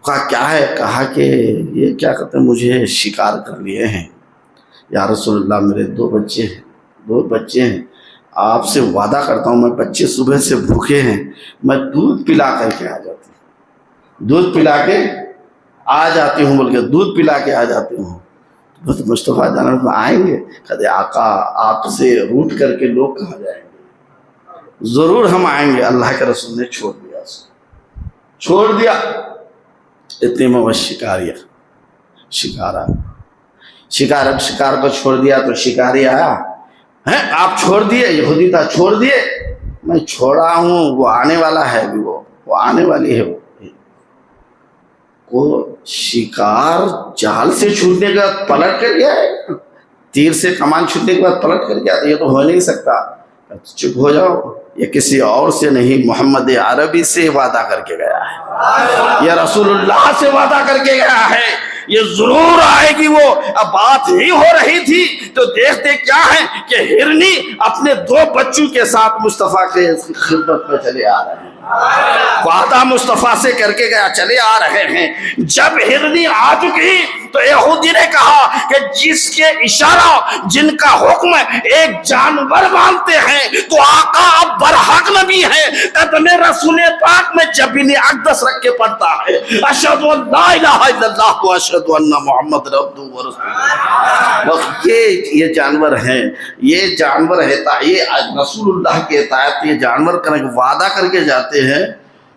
F: کہا کیا ہے؟ کہا کہ یہ کیا کہتے ہیں، مجھے شکار کر لیے ہیں یا رسول اللہ، میرے دو بچے ہیں، آپ سے وعدہ کرتا ہوں، میں بچے صبح سے بھوکے ہیں، میں دودھ پلا کر کے آ جاتی ہوں، دودھ پلا کے آ جاتی ہوں، بول کے دودھ پلا کے آ جاتی ہوں۔ مصطفیٰ جانب آئیں گے، کہتے آقا آپ سے روٹ کر کے لوگ کہاں جائیں گے؟ ضرور ہم آئیں گے۔ اللہ کے رسول نے چھوڑ دیا اتنے میں وہ شکار کو چھوڑ دیا تو شکاری آیا، ہیں آپ چھوڑ دیے؟ یہودی تھا، چھوڑ دیے؟ میں چھوڑا ہوں، وہ آنے والا ہے، بھی وہ آنے والی ہے۔ وہ شکار جال سے چھوٹنے کے بعد پلٹ کر گیا ہے، تیر سے کمان چھوٹنے کے بعد پلٹ کر گیا، یہ تو ہو نہیں سکتا۔ چپ ہو جاؤ، یہ کسی اور سے نہیں، محمد عربی سے وعدہ کر کے گیا ہے، یہ رسول اللہ سے وعدہ کر کے گیا ہے، یہ ضرور آئے گی۔ وہ اب بات ہی ہو رہی تھی تو دیکھتے کیا ہے کہ ہرنی اپنے دو بچوں کے ساتھ مصطفیٰ کے خدمت میں چلے آ رہے ہیں، وعدہ مصطفیٰ سے کر کے گیا، چلے آ رہے ہیں۔ جب ہرنی آ چکی تو یہودی نے کہا کہ جس کے اشارہ جن کا حکم ایک جانور مانتے ہیں تو آقا اب برحق نبی ہے، قدم رسول پاک میں جبین اقدس رکھ کے پڑھتا ہے، اشہد ان لا الہ الا اللہ و اشہد ان محمد عبدہ و رسولہ۔ یہ جانور ہیں، یہ جانور ہے، یہ رسول اللہ کے اطاعت، یہ جانور کرنے کے وعدہ کر کے جاتے ہیں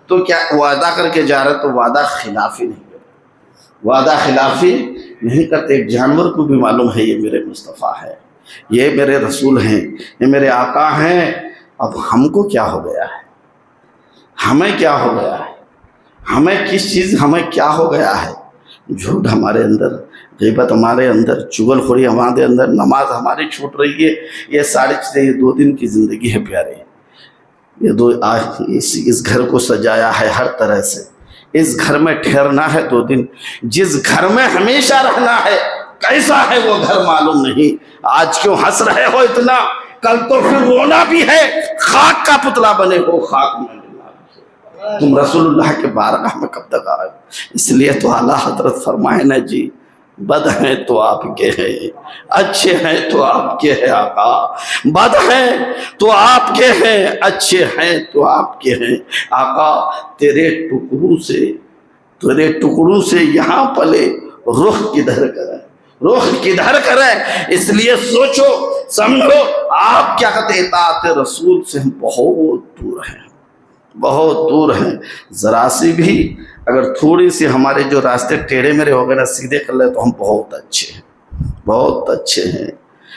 F: تو کیا وعدہ کر کے جا رہے تو وعدہ خلافی نہیں کرتے، وعدہ خلافی نہیں کرتے۔ ایک جانور کو بھی معلوم ہے یہ میرے مصطفیٰ ہے، یہ میرے رسول ہیں، یہ میرے آقا ہیں۔ اب ہم کو کیا ہو گیا ہے، ہمیں کیا ہو گیا ہے، ہمیں کس چیز، ہمیں کیا ہو گیا ہے؟ جھوٹ ہمارے اندر، غیبت ہمارے اندر، چغل خوری ہمارے اندر، نماز ہماری چھوٹ رہی ہے، یہ ساری چیزیں، یہ 2 دن کی زندگی ہے پیارے، یہ اس گھر کو سجایا ہے ہر طرح سے، اس گھر میں ٹھہرنا ہے 2 دن، جس گھر میں ہمیشہ رہنا ہے کیسا ہے وہ گھر معلوم نہیں۔ آج کیوں ہنس رہے ہو اتنا، کل تو پھر رونا بھی ہے، خاک کا پتلا بنے ہو، خاک میں ملنا۔ تم رسول اللہ کے بارگاہ میں کب تک آئے؟ اس لیے تو اعلیٰ حضرت فرمائے نا جی، بد ہیں تو آپ کے ہیں، اچھے ہیں تو آپ کے ہیں آقا، بد ہیں تو آپ کے ہیں، اچھے ہیں تو آپ کے ہیں آقا۔ تیرے ٹکڑوں سے یہاں پلے، رخ کدھر کریں، رخ کدھر کریں؟ اس لیے سوچو سمجھو، آپ کیا کہتے ہیں، اطاعت رسول سے ہم بہت دور ہیں، بہت دور ہیں۔ ذرا سی بھی اگر تھوڑی سی ہمارے جو راستے ٹیڑھے میرے ہو گئے نا، سیدھے کر لے تو ہم بہت اچھے ہیں، بہت اچھے ہیں۔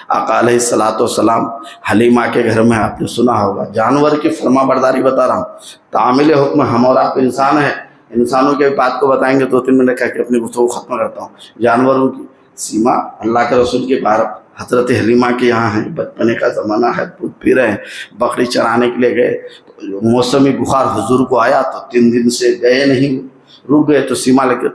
F: آقا علیہ السلام حلیمہ کے گھر میں آپ نے سنا ہوگا، جانور کی فرما برداری بتا رہا ہوں، تعمیل حکم ہم اور آپ انسان ہیں، انسانوں کے بات کو بتائیں گے 2-3 منٹ کہہ کے اپنی گفتگو ختم کرتا ہوں۔ جانوروں کی سیما اللہ کے رسول کے بار حضرت حلیمہ کے یہاں ہیں، بچپنے کا زمانہ ہے، دودھ پی رہے ہیں، بکری چرانے کے لیے گئے، موسمی بخار حضور کو آیا تو 3 دن سے گئے نہیں، رک گئے تو سیما لے کے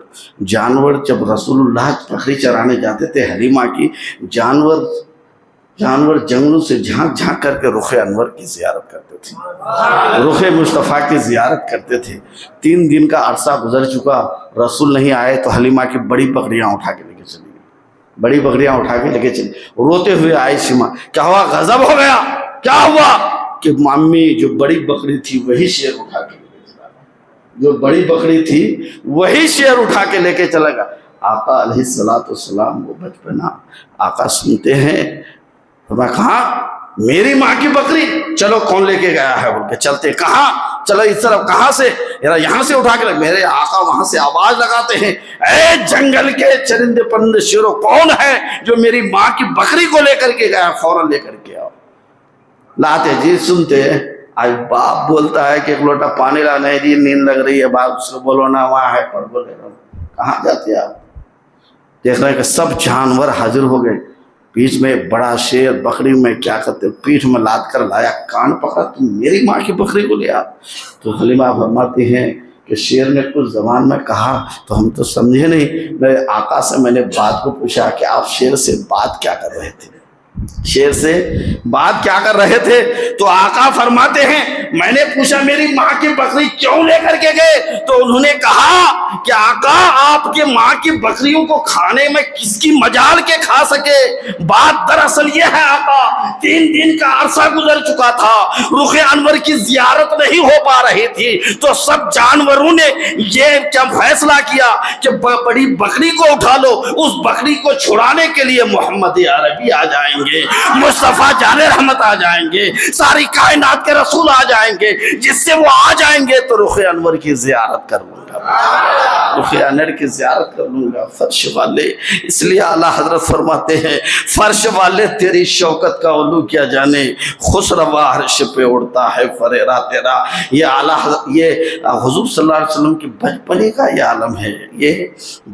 F: جانور، جب رسول اللہ بکری چرانے جاتے تھے حلیمہ کی، جانور جنگلوں سے جھانک جھانک کر کے رخ انور کی زیارت کرتے تھے، رخ مصطفیٰ کی زیارت کرتے تھے۔ 3 دن کا عرصہ گزر چکا، رسول نہیں آئے تو حلیمہ کی بڑی بکریاں اٹھا کے لے کے چلی گئی، بڑی بکریاں اٹھا کے لے کے چلی، روتے ہوئے آئی سیما، کیا ہوا؟ غضب ہو گیا، کیا ہوا؟ کہ مامی جو بڑی بکری تھی وہی شیر اٹھا کے لے کے چلا گیا، جو بڑی بکری تھی وہی شیر اٹھا کے لے کے چلا گیا۔ آقا علیہ السلام وہ بچپنا آقا سنتے ہیں، میں کہاں میری ماں کی بکری، چلو کون لے کے گیا ہے بول کے چلتے، کہاں چلو اس طرف، کہاں سے؟ یہاں سے اٹھا کے، میرے آقا وہاں سے آواز لگاتے ہیں، اے جنگل کے چرندے پرندے شیرو، کون ہے جو میری ماں کی بکری کو لے کر کے گیا؟ فوراً لے کر کے آؤ، لاتے جی، سنتے آج باپ بولتا ہے کہ ایک لوٹا پانی لا، نہیں جی نیند لگ رہی ہے، باپ اس کو بولو نا وہاں ہے پڑھ، بولے کہاں جاتے آپ؟ دیکھ رہے ہیں کہ سب جانور حاضر ہو گئے، بیچ میں ایک بڑا شیر بکری میں کیا کرتے پیٹھ میں لاد کر لایا، کان پکڑا، تم میری ماں کی بکری کو لیا؟ تو حلیمہ فرماتی ہیں کہ شیر نے کچھ زبان میں کہا تو ہم تو سمجھے نہیں، میرے آقا سے میں نے بات کو پوچھا کہ آپ شیر سے بات کیا کر رہے تھے، شیر سے بات کیا کر رہے تھے؟ تو آقا فرماتے ہیں میں نے پوچھا میری ماں کی بکری کیوں لے کر کے گئے؟ تو انہوں نے کہا کہ آقا آپ کے ماں کی بکریوں کو کھانے میں کس کی مجال کے کھا سکے؟ بات دراصل یہ ہے آقا 3 دن کا عرصہ گزر چکا تھا، رخ انور کی زیارت نہیں ہو پا رہی تھی، تو سب جانوروں نے یہ کیا فیصلہ کیا کہ بڑی بکری کو اٹھا لو، اس بکری کو چھڑانے کے لیے محمد عربی آ جائیں گے، مصطفیٰ جان رحمت آ جائیں گے، ساری کائنات کے رسول آ جائیں گے، جس سے وہ آ جائیں گے تو رخ انور کی زیارت کر لوں گا، رخ انور کی زیارت کر لوں گا۔ فرش والے، اس لیے اعلیٰ حضرت فرماتے ہیں فرش والے تیری شوکت کا علو کیا جانے، خسروا عرش پہ اڑتا ہے فریرا تیرا۔ یہ اعلیٰ یہ حضور صلی اللہ علیہ وسلم کی بچپنے کا یہ عالم ہے، یہ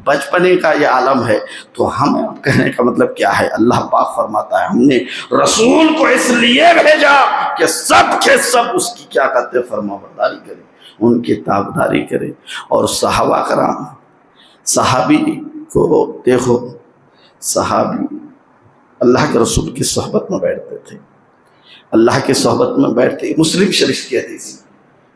F: بچپنے کا یہ عالم ہے۔ تو ہمیں اب کہنے کا مطلب کیا ہے؟ اللہ پاک فرماتا ہے ہم نے رسول کو اس لیے بھیجا کہ سب کے سب اس کی کیا کہتے فرما برداری کریں، ان کی تابعداری کریں۔ اور صحابہ کرام، صحابی کو دیکھو، صحابی اللہ کے رسول کی صحبت میں بیٹھتے تھے، اللہ کی صحبت میں بیٹھتے، مسلم شریف کی حدیث،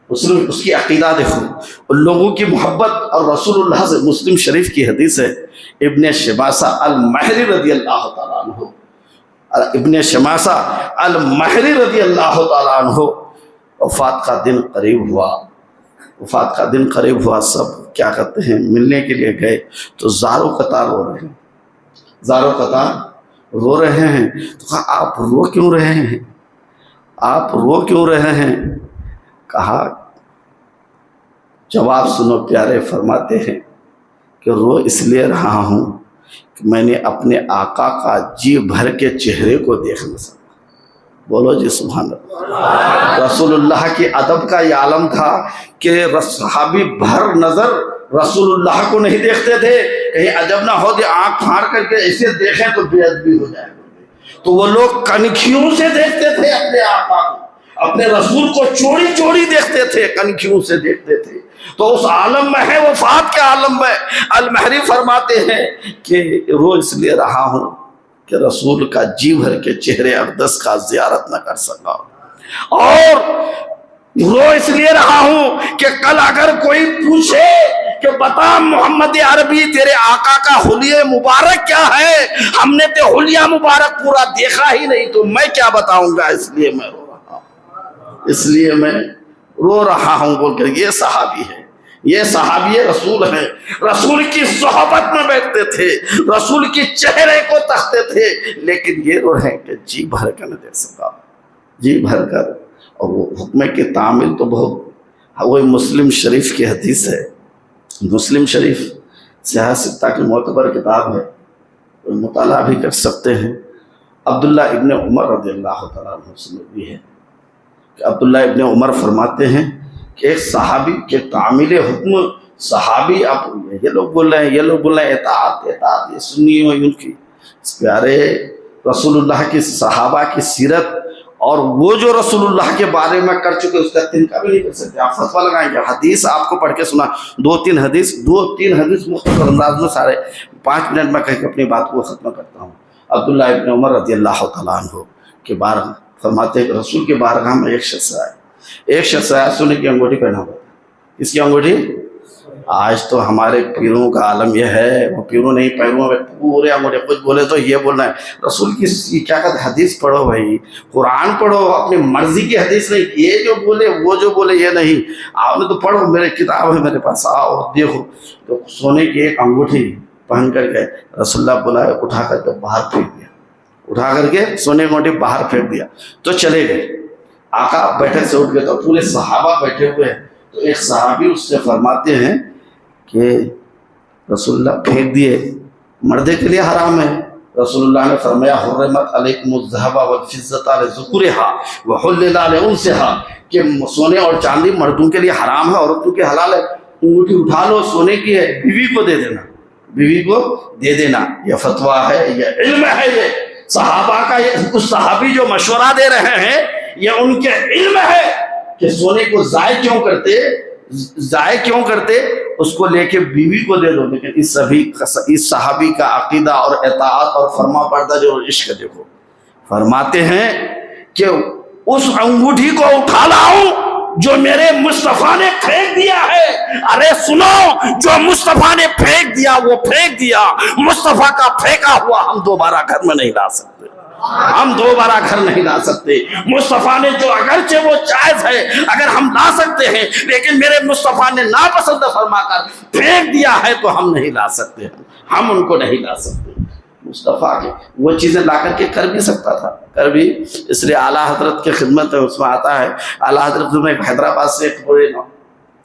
F: مسلم اس کی عقیدہ دیکھو، ان لوگوں کی محبت اور رسول اللہ سے۔ مسلم شریف کی حدیث ہے، ابن شماسہ المہری رضی اللہ تعالیٰ عنہ، ابن شماسہ المہری رضی اللہ تعالیٰ عنہ وفات کا دن قریب ہوا، وفات کا دن قریب ہوا، سب کیا کہتے ہیں ملنے کے لیے گئے تو زارو قطار رو رہے ہیں، زارو قطار رو رہے ہیں۔ تو کہا آپ رو کیوں رہے ہیں؟ آپ رو کیوں رہے ہیں؟ کہا جواب سنو پیارے، فرماتے ہیں کہ رو اس لیے رہا ہوں کہ میں نے اپنے آقا کا جی بھر کے چہرے کو دیکھ نہ سکا۔ بولو جی سبحان اللہ۔ رسول اللہ کی ادب کا یہ عالم تھا کہ صحابی بھر نظر رسول اللہ کو نہیں دیکھتے تھے، کہیں عجب نہ ہو کہ آنکھ پھاڑ کر کے ایسے دیکھیں تو بے ادبی ہو جائے گا، تو وہ لوگ کنکھیوں سے دیکھتے تھے اپنے آقا کو، اپنے رسول کو چوری چوری دیکھتے تھے، کنکھیوں سے دیکھتے تھے۔ تو اس عالم میں ہے، وفات کے عالم میں المہری فرماتے ہیں کہ رو اس لیے رہا ہوں کہ رسول کا جی بھر کے چہرے اقدس کا زیارت نہ کر سکا، اور رو اس لیے رہا ہوں کہ کل اگر کوئی پوچھے کہ بتا محمد عربی تیرے آقا کا حلیہ مبارک کیا ہے، ہم نے تو حلیہ مبارک پورا دیکھا ہی نہیں، تو میں کیا بتاؤں گا، اس لیے میں رو رہا ہوں، اس لیے میں رو رہا ہوں بول کر۔ یہ صحابی ہے، یہ صحابی رسول ہے، رسول کی صحبت میں بیٹھتے تھے، رسول کی چہرے کو تکتے تھے، لیکن یہ رو رہے کہ جی بھر کر نہ دیکھ سکا، جی بھر کر۔ اور وہ حکم کی تعمیل تو بہت، وہ مسلم شریف کی حدیث ہے، مسلم شریف سیاہ ستہ کی معتبر کتاب ہے، مطالعہ بھی کر سکتے ہیں۔ عبداللہ ابن عمر رضی اللہ تعالیٰ عنہ سے بھی ہے کہ عبداللہ ابن عمر فرماتے ہیں کہ ایک صحابی کے تعمیل حکم، صحابی اب یہ لوگ بول رہے ہیں، یہ لوگ بول رہے ہیں اطاعت اطاعت، یہ سنی ہو ان کی، اس پیارے رسول اللہ کی صحابہ کی سیرت اور وہ جو رسول اللہ کے بارے میں کر چکے اس کا تنقیح بھی نہیں کر سکتے۔ آپ فتویٰ لگائیں گے، حدیث آپ کو پڑھ کے سنا، دو تین حدیث مختصر انداز میں، سارے 5 منٹ میں کہہ کے اپنی بات کو ختم کرتا ہوں۔ عبداللہ ابن عمر رضی اللہ تعالیٰ عنہ کے بارگاہ فرماتے ہیں کہ رسول کے بارگاہ میں ایک شخص آیا، سونے کی انگوٹھی پہنا ہوا، اس کی انگوٹھی۔ آج تو ہمارے پیروں کا عالم یہ ہے، وہ پیروں نہیں پیروں میں پورے انگوٹھے، کچھ بولے تو یہ بولنا ہے رسول کی کیا کہتے ہیں حدیث پڑھو بھائی، قرآن پڑھو، اپنی مرضی کی حدیث نہیں، یہ جو بولے وہ جو بولے یہ نہیں، آپ نے تو پڑھو، میرے کتاب ہے میرے پاس، آؤ دیکھو۔ تو سونے کی ایک انگوٹھی پہن کر کے رسول اللہ بلائے، اٹھا کر کے باہر پھینک دیا، اٹھا کر کے سونے کی انگوٹھی باہر پھینک دیا، تو چلے گئے۔ آقا بیٹھے سے اٹھ گئے تو پورے صحابہ بیٹھے ہوئے ہیں، تو ایک صحابی اس سے فرماتے ہیں کہ رسول اللہ پھینک دیے، مردے کے لیے حرام ہے، رسول اللہ نے فرمایا حرمت علیکم الذهب والفضة لذکورها وحلل لانثیها کہ سونے اور چاندی مردوں کے لیے حرام ہے، عورتوں کے حلال ہے۔ انگوٹھی اٹھا لو، سونے کی ہے، بیوی کو دے دینا، بیوی کو دے دینا۔ یہ فتویٰ ہے، یہ علم ہے، یہ صحابہ کا، یہ کچھ صحابی جو مشورہ دے رہے ہیں یہ ان کے علم ہے کہ سونے کو ضائع کیوں کرتے، اس کو لے کے بیوی کو دے دو۔ لیکن اس صحابی کا عقیدہ اور اطاعت اور فرما برداری اور عشق دیکھو، فرماتے ہیں کہ اس انگوٹھی کو اٹھا لاؤں جو میرے مصطفیٰ نے پھینک دیا ہے۔ ارے سنو، جو مصطفیٰ نے پھینک دیا وہ پھینک دیا، مصطفیٰ کا پھینکا ہوا ہم دوبارہ گھر میں نہیں لا سکتے، ہم دوبارہ گھر نہیں لا سکتے۔ مصطفیٰ نے جو اگرچہ وہ جائز ہے اگر ہم لا سکتے ہیں، لیکن میرے مصطفیٰ نے ناپسند فرما کر پھینک دیا ہے تو ہم نہیں لا سکتے، ہم ان کو نہیں لا سکتے۔ مصطفیٰ کے وہ چیزیں لا کر کے کر بھی سکتا تھا، کر بھی، اس لیے اعلیٰ حضرت کی خدمت ہے، اس میں آتا ہے اعلیٰ حضرت میں حیدرآباد سے ایک بڑے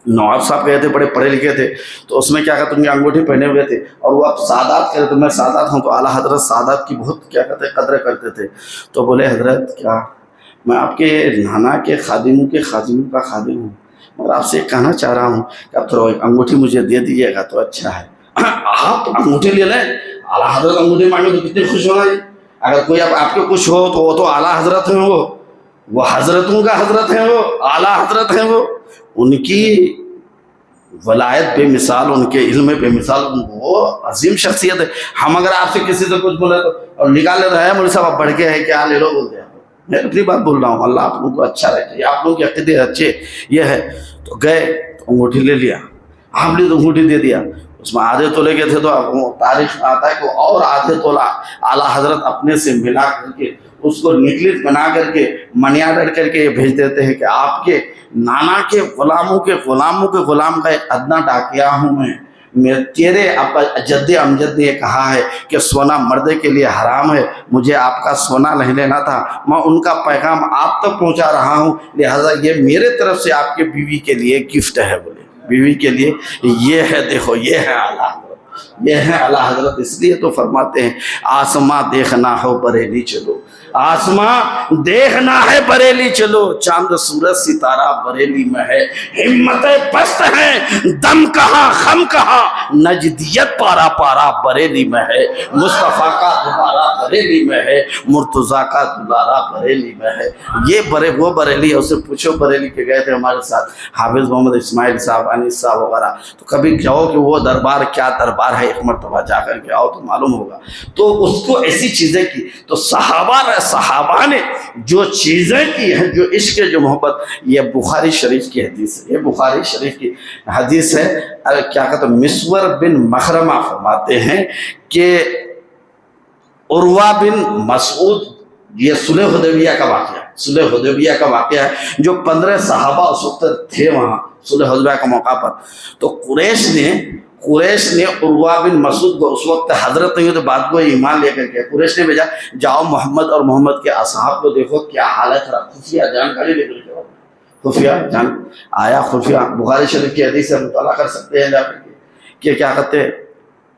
F: نواب صاحب گئے تھے، بڑے پڑھے لکھے تھے، تو اس میں کیا کہتے ہیں انگوٹھی پہنے ہوئے تھے اور وہ اب سادات کرے، تو میں سادات ہوں، تو اعلیٰ حضرت سادات کی بہت کیا کہتے ہیں قدر کرتے تھے۔ تو بولے حضرت کیا میں آپ کے نانا کے خادموں کا خادم ہوں، اور آپ سے کہنا چاہ رہا ہوں کہ اب تھوڑا انگوٹھی مجھے دے دیجیے گا تو اچھا ہے۔ آپ انگوٹھی لے لیں، اعلیٰ حضرت انگوٹھی مانگے تو کتنے خوش ہونا ہے۔ اگر کوئی اب آپ کے کچھ ہو تو وہ تو اعلیٰ حضرت ہیں، وہ حضرتوں کا حضرت ہیں، وہ اعلیٰ حضرت ہیں، وہ ان کی ولایت بے مثال، ان کے علم بے مثال، وہ عظیم شخصیت ہے۔ ہم اگر آپ سے کسی سے کچھ بولے تو اور نکال لے رہے ہیں مولوی صاحب آپ بڑھ کے ہے کیا لے لو بولتے ہیں، میں اپنی بات بول رہا ہوں، اللہ آپ لوگوں کو اچھا رکھے، آپ لوگوں کے عقیدے اچھے یہ ہے۔ تو گئے تو انگوٹھی لے لیا، آپ نے تو انگوٹھی دے دیا، اس میں آدھے تولے کے تھے، تو تاریخ میں آتا ہے کہ اور آدھے تولا اعلیٰ حضرت اپنے سے ملا کر کے اس کو نکلت بنا کر کے منی آرڈر کر کے یہ بھیج دیتے ہیں کہ آپ کے نانا کے غلاموں کے غلام کا ایک ادنا ڈاکیا ہوں میں تیرے جد امجد نے یہ کہا ہے کہ سونا مردے کے لیے حرام ہے، مجھے آپ کا سونا نہیں لینا تھا، میں ان کا پیغام آپ تک پہنچا رہا ہوں، لہٰذا یہ میرے طرف سے آپ کے بیوی کے لیے گفٹ ہے۔ بولے بیوی کے لیے یہ ہے، دیکھو یہ ہے اعلیٰ حضرت، یہ ہے اعلیٰ حضرت۔ اس لیے تو فرماتے ہیں آسماں دیکھنا ہو بریلی چلو، آسماں دیکھنا ہے بریلی چلو، چاند سورج ستارہ بریلی میں ہے، ہمتیں پست ہیں، دم کہاں خم کہاں، نجدیت پارا پارا بریلی میں ہے، مصطفیٰ کا دوبارہ بریلی میں ہے، مرتضیٰ کا دوبارہ بریلی میں ہے۔ یہ وہ بریلی ہے، اسے پوچھو، بریلی کے گئے تھے ہمارے ساتھ حافظ محمد اسماعیل صاحب، انیس صاحب وغیرہ، تو کبھی جاؤ کہ وہ دربار کیا دربار ہے، ایک مرتبہ جا کر کے آؤ تو معلوم ہوگا۔ تو اس کو ایسی چیزیں کی، تو صحابہ نے جو چیزیں کی ہیں، جو عشق جو محبت، یہ بخاری شریف کی حدیث ہے، یہ بخاری شریف کی حدیث ہے۔ کیا کہتے ہیں، مسور بن مخرمہ فرماتے ہیں کہ عروہ بن مسعود، یہ صلح حدیبیہ کا واقعہ ہے، جو 15 صحابہ اس وقت تھے وہاں صلح حدیبیہ کا موقع پر، تو قریش نے عروہ بن مسعود کو، اس وقت حضرت نہیں تو بات کو ایمان لے کر کے قریش نے بھیجا، جاؤ محمد اور محمد کے اصحاب کو دیکھو کیا حالت ہے، خفیہ جانکاری لے کر کے آؤ، خفیہ آیا، خفیہ بخاری شریف کی حدیث سے مطالعہ کر سکتے ہیں جا کر کے، کہ کیا کہتے ہیں،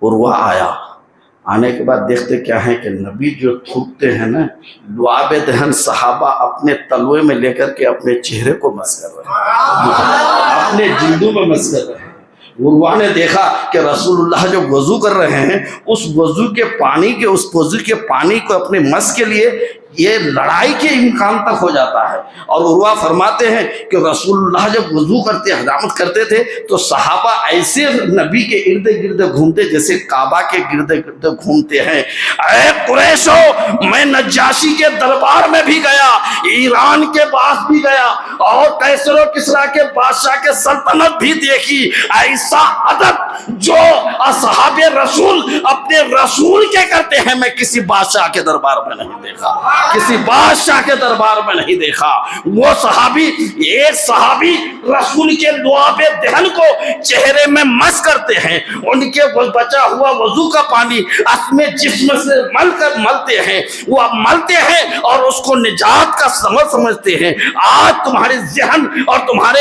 F: عروہ آیا، آنے کے بعد دیکھتے کیا ہے کہ نبی جو تھوکتے ہیں نا، لعاب دہن صحابہ اپنے تلوے میں لے کر کے اپنے چہرے کو مس کر رہے ہیں، اپنے جلدوں میں مس کر رہے ہیں۔ عروہ نے دیکھا کہ رسول اللہ جو وضو کر رہے ہیں، اس وضو کے پانی کو اپنے مس کے لیے یہ لڑائی کے امکان تک ہو جاتا ہے۔ اور عروہ فرماتے ہیں کہ رسول اللہ جب وضو کرتے حجامت کرتے تھے تو صحابہ ایسے نبی کے ارد گرد گھومتے جیسے کعبہ کے گرد گرد گھومتے ہیں۔ اے قریشو، میں نجاشی کے دربار میں بھی گیا، ایران کے پاس بھی گیا، اور قیصر و کسریٰ کے بادشاہ کے سلطنت بھی دیکھی، ایسا ادب جو اصحاب رسول اپنے رسول کے کرتے ہیں میں کسی بادشاہ کے دربار میں نہیں دیکھا، کسی بادشاہ کے دربار میں نہیں دیکھا۔ وہ صحابی، ایک صحابی رسول کے لعاب دہن کو چہرے میں مس کرتے ہیں، ان کے بچا ہوا وضو کا پانی اپنے جسم سے ملتے ہیں، وہ ملتے ہیں اور اس کو نجات کا سمجھتے ہیں۔ آج تمہارے ذہن اور تمہارے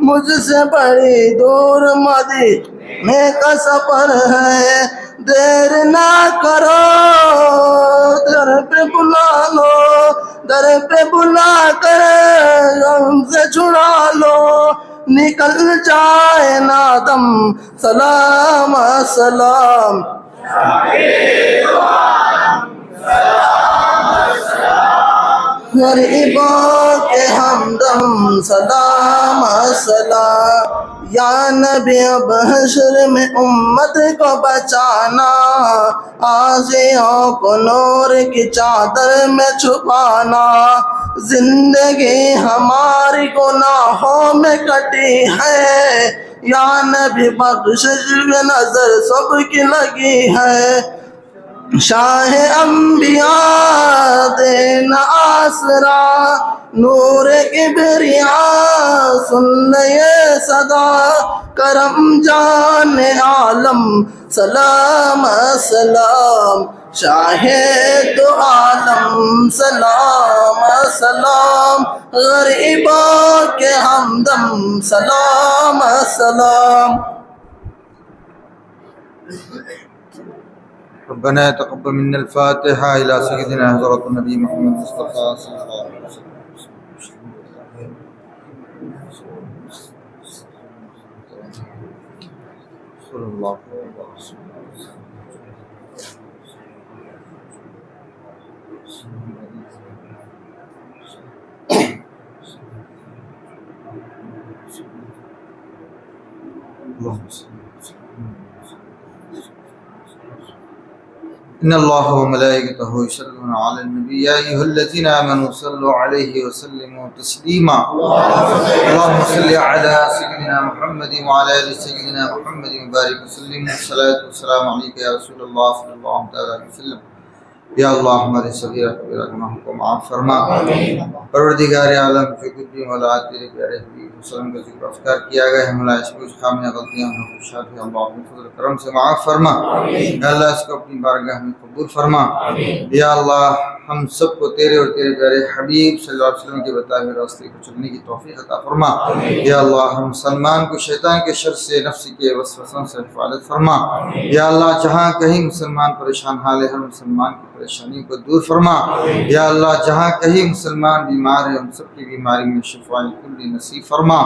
G: مجھ سے بڑی دور مدینے کا سفر ہے، دیر نہ کرو در پہ بلا لو، در پہ بلا کر ہم سے چھڑا لو، نکل جائے نادم سلام سلام، غریبوں کے ہمدم سلام سلام، یا نبی اب حشر میں امت کو بچانا، غازیوں کو نور کی چادر میں چھپانا، زندگی ہماری گناہوں میں کٹی ہے، یا نبی بخشش میں نظر سب کی لگی ہے، شاہ انبیاء دینا آسرا، نور کبریاء سن لے یہ صدا، کرم جان عالم سلام سلام، شاہ دو عالم سلام سلام، غریبوں کے ہمدم سلام سلام۔
D: ربنا تقبل منا الفاتحة إلى سيدنا حضرة النبي محمد مصطفى صلى الله عليه وسلم. صلى الله عليه وسلم. اللهم صل إن الله وملائكته يصلون على النبي يا أيها الذين آمنوا صلوا عليه وسلموا تسليما اللهم صل على سيدنا محمد وعلى آل سيدنا محمد وبارك وسلم، والصلاة والسلام عليك يا رسول الله صلى الله عليه وسلم۔ یا اللہ ہمارے صغیرہ کبیرہ گناہوں کو معاف فرما، پروردگار عالم جو کچھ بھی مولا تیرے پیارے حبیب وسلم کا ذکر اذکار کیا گیا ہے، مولا اس کو خامیاں غلطیاں نقصان ہے اللہ اپنے فضل کرم سے معاف فرما، یا اللہ اس کو اپنی بارگاہ میں قبول فرما، یا اللہ ہم سب کو تیرے اور تیرے پیارے حبیب صلی اللہ علیہ وسلم کے بتائے ہوئے راستے پر چلنے کی توفیق عطا فرما، یا اللہ ہم مسلمان کو شیطان کے شر سے، نفس کے وسوسوں سے حفاظت فرما، یا اللہ جہاں کہیں مسلمان پریشان حال ہے ہر مسلمان کی پریشانی کو دور فرما، یا اللہ جہاں کہیں مسلمان بیمار ہے ان سب کی بیماری میں شفا کلی نصیب فرما،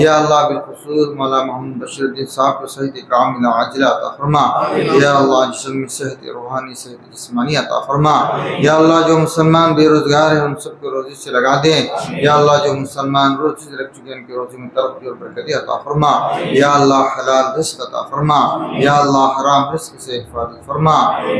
D: یا اللہ بالخصوص مولا محمد بشیر الدین صاحب کو صحت کاملہ عاجلہ عطا فرما، یا اللہ جسم میں صحت روحانی صحت جسمانی عطا فرما، یا اللہ جو مسلمان بے روزگار ہیں ان سب کو روزی سے لگا دیں، یا اللہ جو مسلمان روزی سے رکھ چکے ہیں ان کی روزی میں ترقی اور برکت عطا فرما، یا اللہ حلال رزق عطا فرما، یا اللہ حرام رزق سے حفاظت فرما،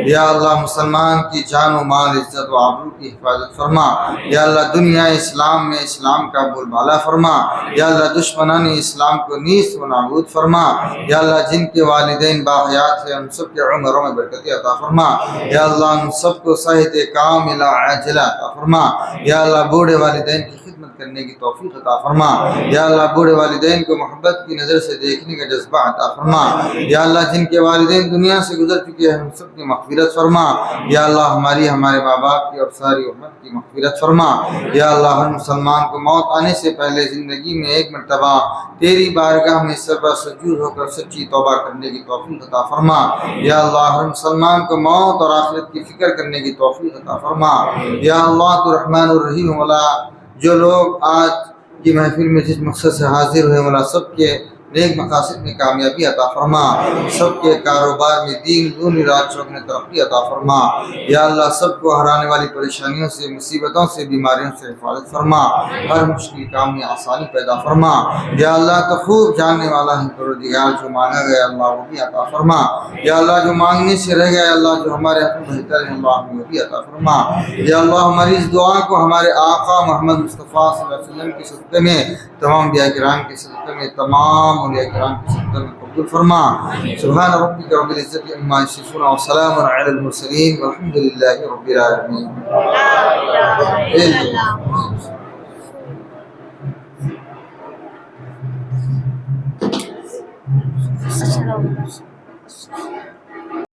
D: یا اللہ مسلمان کی جان و مال عزت و آبرو کی حفاظت فرما، یا اللہ دنیا اسلام میں اسلام کا بول بالا فرما، یا اللہ دشمنان اسلام کو نیست و نابود فرما، یا اللہ جن کے والدین باحیات ہیں ان سب کے عمروں میں برکت عطا فرما، یا اللہ ان سب کو صحت کاملہ عاجلہ عطا فرما، یا اللہ بوڑھے والدین کی خدمت کرنے کی توفیق عطا فرما، یا اللہ بوڑھے والدین کو محبت کی نظر سے دیکھنے کا جذبہ عطا فرما، یا اللہ جن کے والدین دنیا سے گزر چکے ہیں ہم سب کی مغفرت فرما، یا اللہ ہماری ہمارے ماں باپ کی اور ساری امت کی مغفرت فرما، یا اللہ ہر مسلمان کو موت آنے سے پہلے زندگی میں ایک مرتبہ تیری بارگاہ میں سربا سجود ہو کر سچی توبہ کرنے کی توفیق عطا فرما، یا اللہ ہر مسلمان کو موت اور آخرت کی فکر کرنے کی توفیق عطا فرما، یا اللہ تو رحمان الرحیم مولا جو لوگ آج کی محفل میں جس مقصد سے حاضر ہوئے مولا سب کے نیک مقاصد میں کامیابی عطا فرما، سب کے کاروبار میں دین دنیا رات چوک میں ترقی عطا فرما، یا اللہ سب کو ہرانے والی پریشانیوں سے مصیبتوں سے بیماریوں سے حفاظت فرما، ہر مشکل کام میں آسانی پیدا فرما، یا اللہ تو خوب جاننے والا ہے پروردگار جو مانگا گیا اللہ وہ بھی عطا فرما، یا اللہ جو مانگنے سے رہ گیا اللہ جو ہمارے حق میں بہتر ہے اللہ وہ بھی عطا فرما، یا اللہ ہماری اس دعا کو ہمارے آقا محمد مصطفیٰ صلی اللہ علیہ وسلم کے صدقے میں، تمام انبیاء کرام کے صدقے میں، تمام اولیاء کرام کے صدقے میں قبول فرما۔ سبحان ربک رب العزت عما یصفون وسلام علی المرسلین والحمد للہ رب العالمین۔
H: السلام علیکم۔